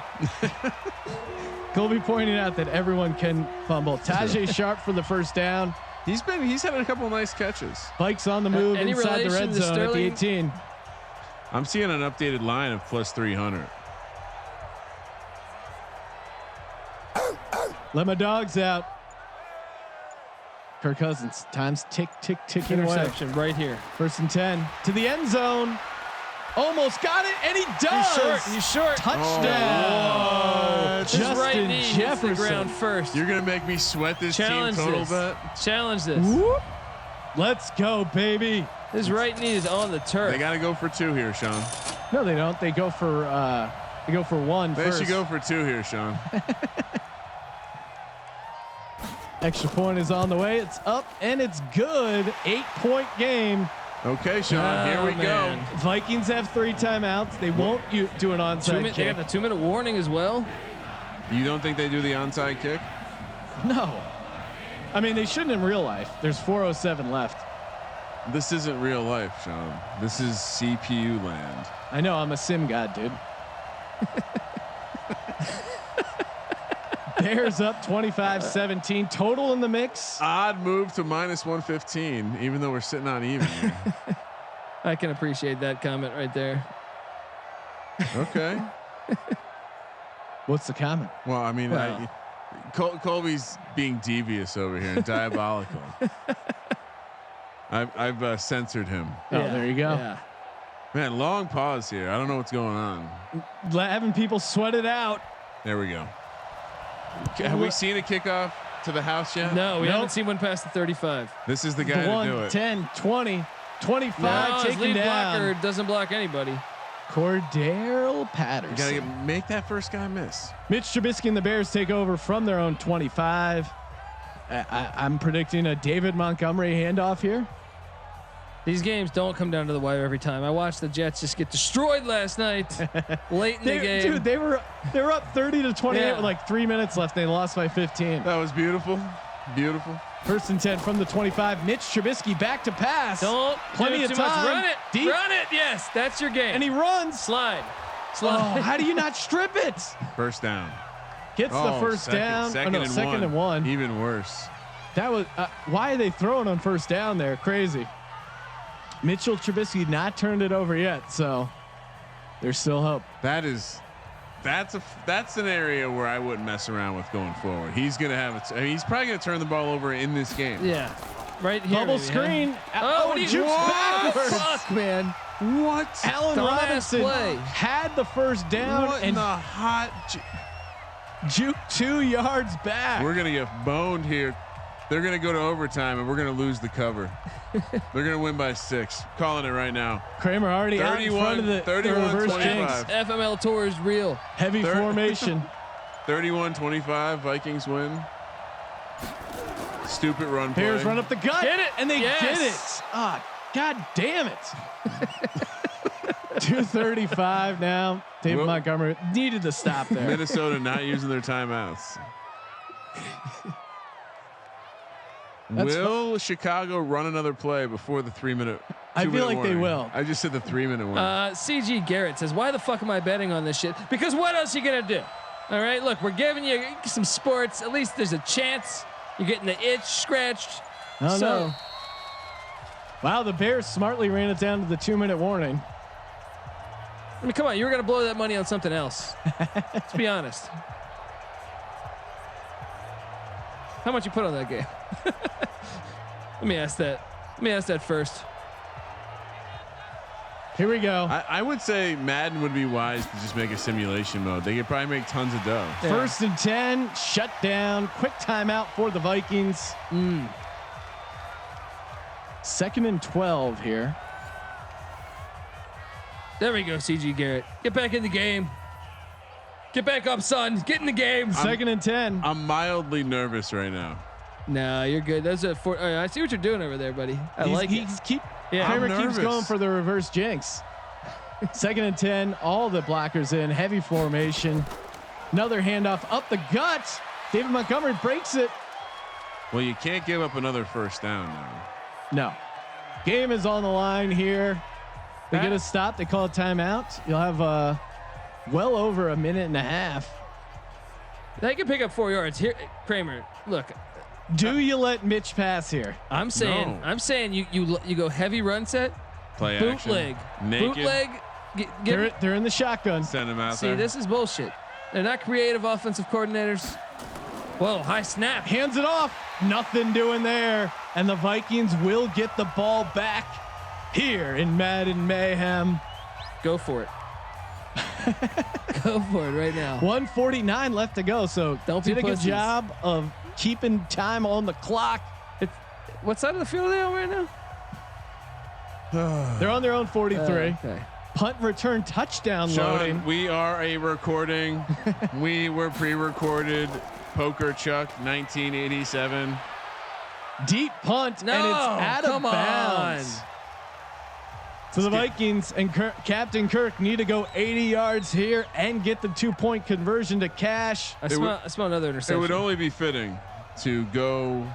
Colby pointing out that everyone can fumble. Tajay Sharp for the first down. He's had a couple of nice catches. Vikes on the move inside the red zone at the 18. I'm seeing an updated line of plus 300. Let my dogs out. Kirk Cousins. Time's ticking Interception away. right here. 1st and 10 to the end zone. Almost got it, and he does. He's short. Touchdown. His right knee hits the Jefferson. ground first. You're gonna make me sweat this team total bet. Challenge this. Whoop. Let's go, baby. His right knee is on the turf. They got to go for 2 here, Sean. No, they don't. They go for 1 They first. should go for 2 here, Sean. Extra point is on the way. It's up and it's good. 8-point game. Okay, Sean, here we go. Vikings have 3 timeouts. They won't do an onside kick. They got the 2-minute warning as well. You don't think they do the onside kick? No. I mean, they shouldn't in real life. There's 4:07 left. This isn't real life, Sean. This is CPU land. I know. I'm a sim god, dude. Bears up 25-17. Total in the mix. Odd move to -115, even though we're sitting on even here. I can appreciate that comment right there. Okay. What's the comment? Well, I mean, Well. Colby's being devious over here and diabolical. I've censored him. Oh, there you go. Yeah. Man, long pause here. I don't know what's going on. Having people sweat it out. There we go. Have we seen a kickoff to the house yet? No, we haven't seen one past the 35. This is the guy to do 1, it. 10, 20, 25. No, his taken lead down. blocker doesn't block anybody. Cordell Patterson. You gotta make that first guy miss. Mitch Trubisky and the Bears take over from their own 25. I'm predicting a David Montgomery handoff here. These games don't come down to the wire every time. I watched the Jets just get destroyed last night, late in the game. Dude, they were up 30-28 with like 3 minutes left. They lost by 15. That was beautiful. Beautiful. 1st and 10 from the 25. Mitch Trubisky back to pass. Don't Plenty do of too time. much. Run it. Deep. Run it. Yes, that's your game. And he runs. Slide. Oh, how do you not strip it? First down. Gets the first down. Second and one. Even worse. That was why are they throwing on first down there? Crazy. Mitchell Trubisky not turned it over yet, so there's still hope. That's an area where I wouldn't mess around with going forward. He's gonna have he's probably gonna turn the ball over in this game. Yeah, right here. Bubble maybe, screen. Huh? Jukes backwards. Fuck, man. What? Allen Dumbass Robinson play. had the first down What in and the hot? juke 2 yards back. We're gonna get boned here. They're gonna go to overtime and we're gonna lose the cover. They're gonna win by 6. Calling it right now. Kramer already out in front of the 31-25. reverse jinx. FML tour is real. Heavy formation. 31-25. Vikings win. Stupid run play. Bears run up the gut. Get it. And they Yes. get it. Ah, God damn it. 2:35 now. David Montgomery needed to stop there. Minnesota not using their timeouts. Will Chicago run another play before the 3-minute? I feel like warning? they will. I just said the 3-minute one. CG Garrett says, "Why the fuck am I betting on this shit? Because what else are you gonna do? All right, look, we're giving you some sports. At least there's a chance you're getting the itch scratched." Oh, no. Wow, the Bears smartly ran it down to the 2-minute warning. I mean, come on, you were gonna blow that money on something else. Let's be honest. How much you put on that game? Let me ask that first. Here we go. I would say Madden would be wise to just make a simulation mode. They could probably make tons of dough. Yeah. 1st and 10, shut down. Quick timeout for the Vikings. 2nd and 12 here. There we go, CG Garrett. Get back in the game. Get back up, son. Get in the game. 2nd and 10. I'm mildly nervous right now. No, you're good. That's a four. I see what you're doing over there, buddy. I like it. Kramer I'm keeps nervous. going for the reverse jinx. 2nd and 10. All the blockers in heavy formation. Another handoff up the gut. David Montgomery breaks it. Well, you can't give up another first down now. No. Game is on the line here. They get a stop. They call a timeout. You'll have well over a minute and a half. They can pick up 4 yards here. Kramer, look. Do you let Mitch pass here? I'm saying you go heavy run set, Play bootleg, action. Naked. bootleg. They're in the shotgun. Send him out See, there. this is bullshit. They're not creative offensive coordinators. Whoa, high snap. Hands it off. Nothing doing there. And the Vikings will get the ball back here in Madden Mayhem. Go for it. Go for it right now. 1:49 left to go. So Don't be did a good pussies. job of keeping time on the clock. What side of the field are they on right now? They're on their own 43. Okay. Punt return touchdown Sean, loading. we are a recording. We were pre-recorded. Poker Chuck, 1987. Deep punt, No, and it's out of come bounds. on. So the Vikings and Captain Kirk need to go 80 yards here and get the 2-point conversion to cash. I smell another interception. It would only be fitting to go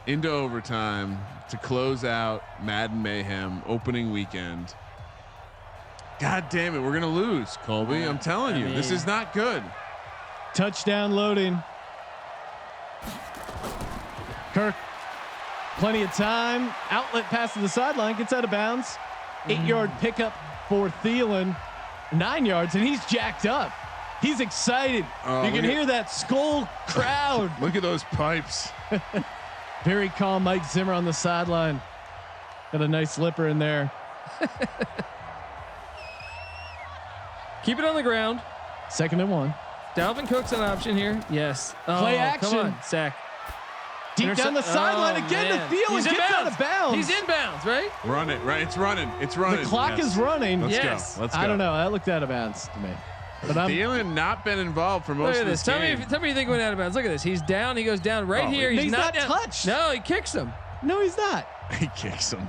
into overtime to close out Madden Mayhem opening weekend. God damn it, we're gonna lose, Colby. I'm telling you, this is not good. Touchdown loading. Kirk, plenty of time. Outlet pass to the sideline, gets out of bounds. 8-yard pickup for Thielen. 9 yards, and he's jacked up. He's excited. You can hear that Skull crowd. Look at those pipes. Very calm Mike Zimmer on the sideline. Got a nice lipper in there. Keep it on the ground. 2nd and 1. Dalvin Cook's an option here. Yes. Play action. Come on, sack. Deep down the sideline again to Thielen. Gets out of bounds. He's inbounds, right? Run it, right? It's running. It's running. The clock is running. Let's Yes. go. Let's go. I don't know. That looked out of bounds to me. But Thielen not been involved for most Look at of this. this Tell game. me you think went out of bounds. Look at this. He's down. He goes down right here. he's not down. touched. No, he kicks him. No, he's not. He kicks him.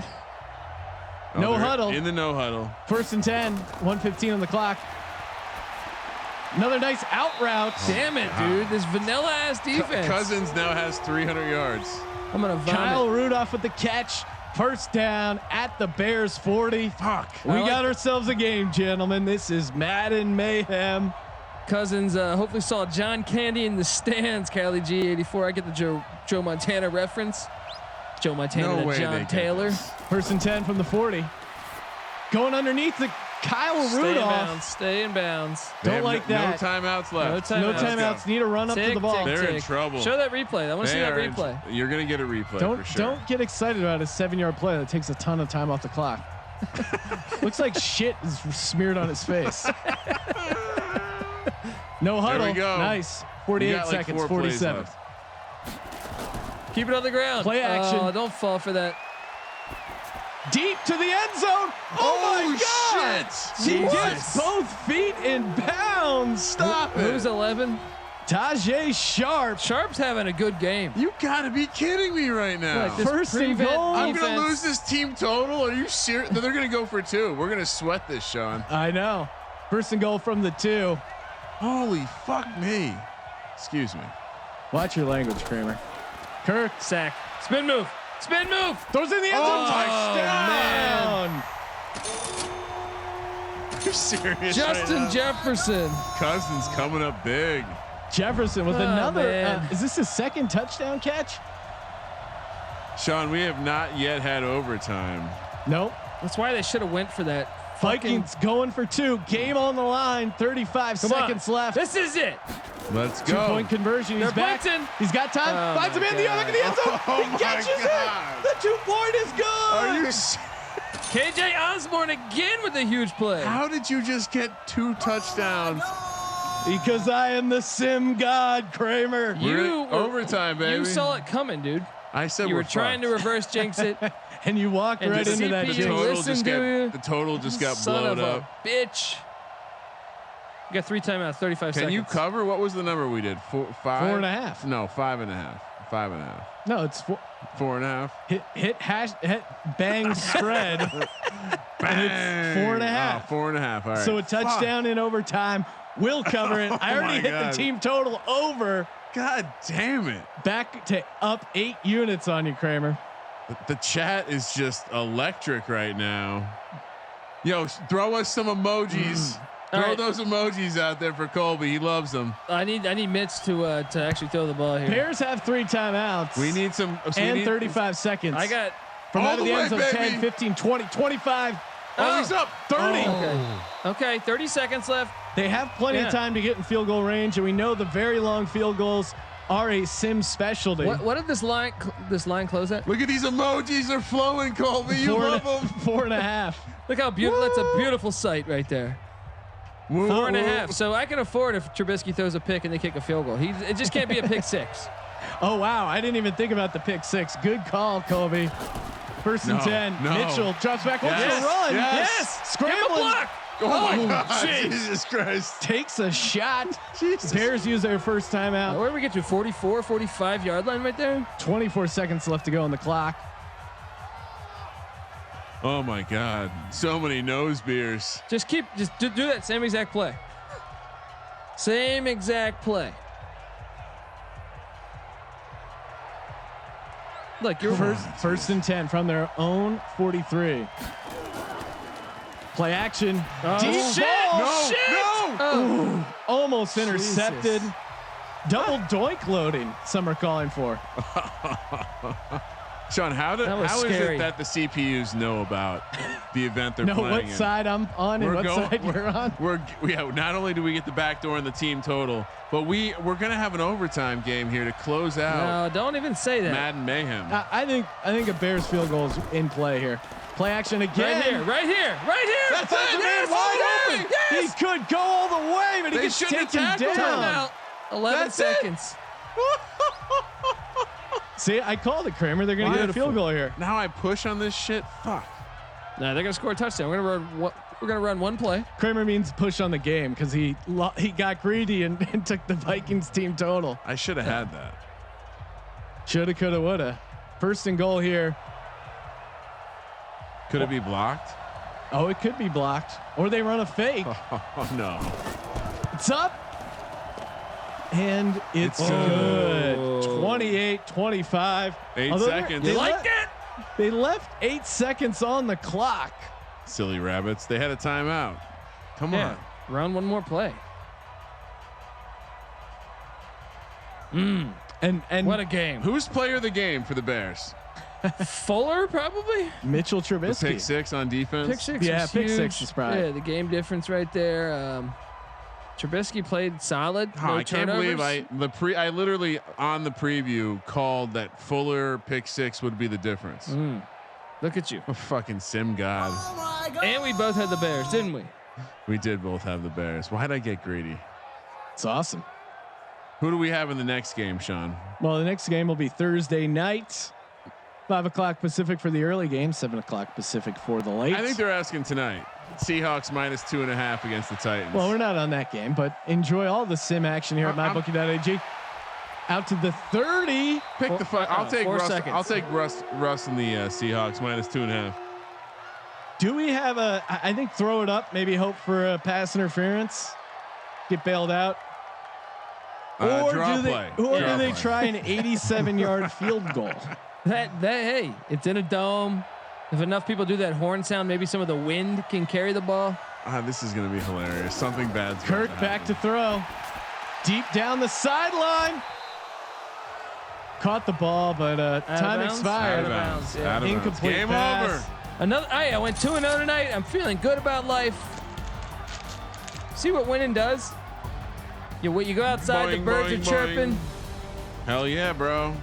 No they're huddle. In the no huddle. 1st and 10. 1:15 on the clock. Another nice out route. Damn it, dude. This vanilla ass defense. Cousins now has 300 yards. I'm gonna vomit. Kyle Rudolph with the catch. 1st down at the Bears 40. Fuck. We got ourselves a game, gentlemen. This is Madden Mayhem. Cousins hopefully saw John Candy in the stands. Cali G84. I get the Joe Montana reference. Joe Montana to John Taylor. 1st and 10 from the 40. Going underneath the Kyle Rudolph. Stay in bounds. Don't like that. No timeouts left. No timeouts. Need to run up to the ball. They're in trouble. Show that replay. I want to see that replay. You're gonna get a replay for sure. Don't get excited about a 7-yard play that takes a ton of time off the clock. Looks like shit is smeared on his face. No huddle. There we go. Nice. 48 seconds. 47. Keep it on the ground. Play action. Oh, don't fall for that. Deep to the end zone. Oh my God. Shit. He gets both feet in bounds. Stop it. Who's 11? Tajay Sharp. Sharp's having a good game. You gotta be kidding me right now. Like this 1st and prevent goal. I'm gonna defense. lose this team total. Are you serious? They're gonna go for 2. We're gonna sweat this, Sean. I know. 1st and goal from the 2. Holy fuck me. Excuse me. Watch your language, Kramer. Kirk Sack. Spin move. Spin move. throws in the end zone. man. Touchdown. Are you serious? Justin Jefferson. Cousins coming up big. Jefferson with Oh, another. man. Is this his 2nd touchdown catch? Sean, we have not yet had overtime. Nope. That's why they should have went for that. Vikings going for 2. Game on the line. 35 Come on. seconds left. This is it. Let's go. 2-point conversion. He's They're back. blitzing. He's got time. Oh, Finds him my in the God. other end zone. Oh, He my catches God. it. The 2-point is good. Are you? KJ Osborne again with a huge play. How did you just get 2 touchdowns? Because I am the sim god, Kramer. You were- overtime, baby. You saw it coming, dude. I said You we're were trying to fucked. reverse jinx it. And you walked And right the into that CPU The jinx. total Listen just to got you. the total just got Son blown of a up. bitch. You got 3 timeouts, 35 Can seconds. you cover? What was the number we did? 4, 5, 4.5. No, 5.5. 5.5. No, it's 4.5. hit bang spread. And it's 4.5. 4.5. All right. So a touchdown in overtime will cover it. I already my hit God. the team total over. God damn it. Back to up 8 units on you, Kramer. The chat is just electric right now. Yo, throw us some emojis. All Throw right. those emojis out there for Colby. He loves them. I need Mitch to actually throw the ball here. Bears have 3 timeouts. We need some. and 35 seconds. I got. from all out of the the end way, zone. baby. 10, 15, 20, 25. Oh, he's up. 30. Okay, 30 seconds left. They have plenty Yeah. of time to get in field goal range, and we know the very long field goals are a sim specialty. What did this line close at? Look at these emojis. They're flowing, Colby. You love them. 4.5. Look how beautiful. That's a beautiful sight right there. 4.5. So I can afford if Trubisky throws a pick and they kick a field goal. It just can't be a pick 6. Oh, wow. I didn't even think about the pick 6. Good call, Colby. 1st and 10. no. Mitchell drops back. Wants Yes, to run. yes. Yes. Scrambling. Give him a block. Oh my God. jeez. Jesus Christ. Takes a shot. Jesus. Bears use their first timeout. Where did we get to? 44, 45 yard line right there. 24 seconds left to go on the clock. Oh my God. So many nose beers. Just do that same exact play. Same exact play. Look, you're First and 10 from their own 43. Play action. Oh, Deep shit. ball. No, Shit. no. Oh. Almost intercepted. Jesus. Double doink loading, some are calling for. Sean, how That was is scary. it that the CPUs know about the event they're Know playing what in? side I'm on and what side you're on. Not only do we get the backdoor in the team total, but we're gonna have an overtime game here to close out No, don't even say that. Madden Mayhem. I think a Bears field goal is in play here. Play action again. Right here. That's it, man, Yes, wide okay, open. yes. He could go all the way, but he They gets shouldn't have taken tackled him. down. Timeout. 11 That's it. seconds. See, I called it, Kramer. They're going to get a field goal here. Now I push on this shit. Fuck. No, they're gonna score a touchdown. We're gonna run one play. Kramer means push on the game because he got greedy and took the Vikings team total. I should have had that. Shoulda, coulda, woulda. First and goal here. Could it be blocked? Oh, it could be blocked. Or they run a fake. Oh no. It's up. And it's good. 28-25. 8 seconds. They You liked it. They left 8 seconds on the clock. Silly rabbits. They had a timeout. Come on. Run one more play. And What a game. Who's player of the game for the Bears? Fuller probably. Mitchell The Trubisky. pick six on defense. Pick six. Yeah, was pick huge. six is probably- Yeah, the game difference right there. Trubisky played solid. Oh, No I can't turnovers. believe I literally on the preview called that Fuller pick six would be the difference. Look at you. A fucking sim god. And we both had the Bears, didn't we? We did both have the Bears. Why'd I get greedy? It's awesome. Who do we have in the next game, Sean? Well, the next game will be Thursday night, 5 o'clock Pacific for the early game, 7 o'clock Pacific for the late. I think they're asking tonight. Seahawks minus 2.5 against the Titans. Well, we're not on that game, but enjoy all the sim action here at mybookie.ag. Out to the 30. Pick the fight. I'll take 4 Russ. seconds. I'll take Russ and the Seahawks minus 2.5. Do we have I think throw it up, maybe hope for a pass interference, get bailed out. Or Draw do play. they, or Draw do they play. try an 87-yard field goal? Hey, it's in a dome. If enough people do that horn sound, maybe some of the wind can carry the ball. This is going to be hilarious. Something bad's Kirk about back to happen. throw. Deep down the sideline. Caught the ball, but time bounds? expired. Out of bounds, yeah. Out of bounds. Incomplete Game pass. over. I went 2-0 tonight. I'm feeling good about life. See what winning does? You go outside, Boing, the birds boing, are chirping. boing. Hell yeah, bro.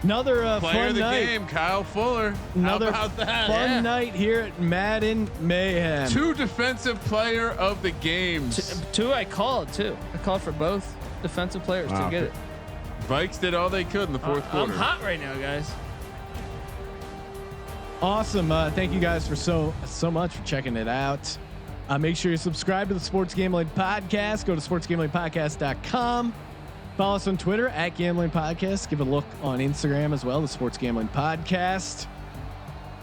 Another Player fun of the night. game, Kyle Fuller. Another How about that? fun night here at Madden Mayhem. 2 defensive player of the games. Two I called too. I called for both defensive players Wow. to get it. Vikes did all they could in the fourth quarter. I'm hot right now, guys. Awesome. Thank you guys for so much for checking it out. Make sure you subscribe to the Sports Gambling Podcast. Go to sportsgamblingpodcast.com. Follow us on Twitter at Gambling Podcast. Give a look on Instagram as well, the Sports Gambling Podcast.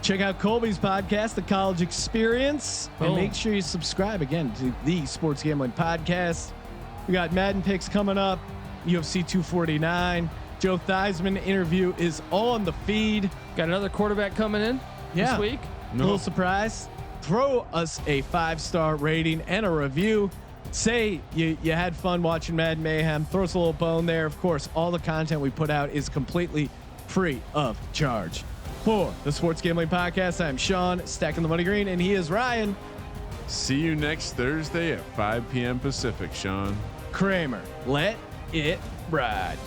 Check out Colby's podcast, The College Experience. And Boom. make sure you subscribe again to the Sports Gambling Podcast. We got Madden picks coming up, UFC 249. Joe Theismann interview is on the feed. Got another quarterback coming in this week. Little surprise. Throw us a 5-star rating and a review. Say you had fun watching Madden Mayhem. Throw us a little bone there. Of course, all the content we put out is completely free of charge. For the Sports Gambling Podcast, I'm Sean, stacking the money green, and he is Ryan See you next Thursday at 5 p.m. Pacific, Sean. Kramer. Let it ride.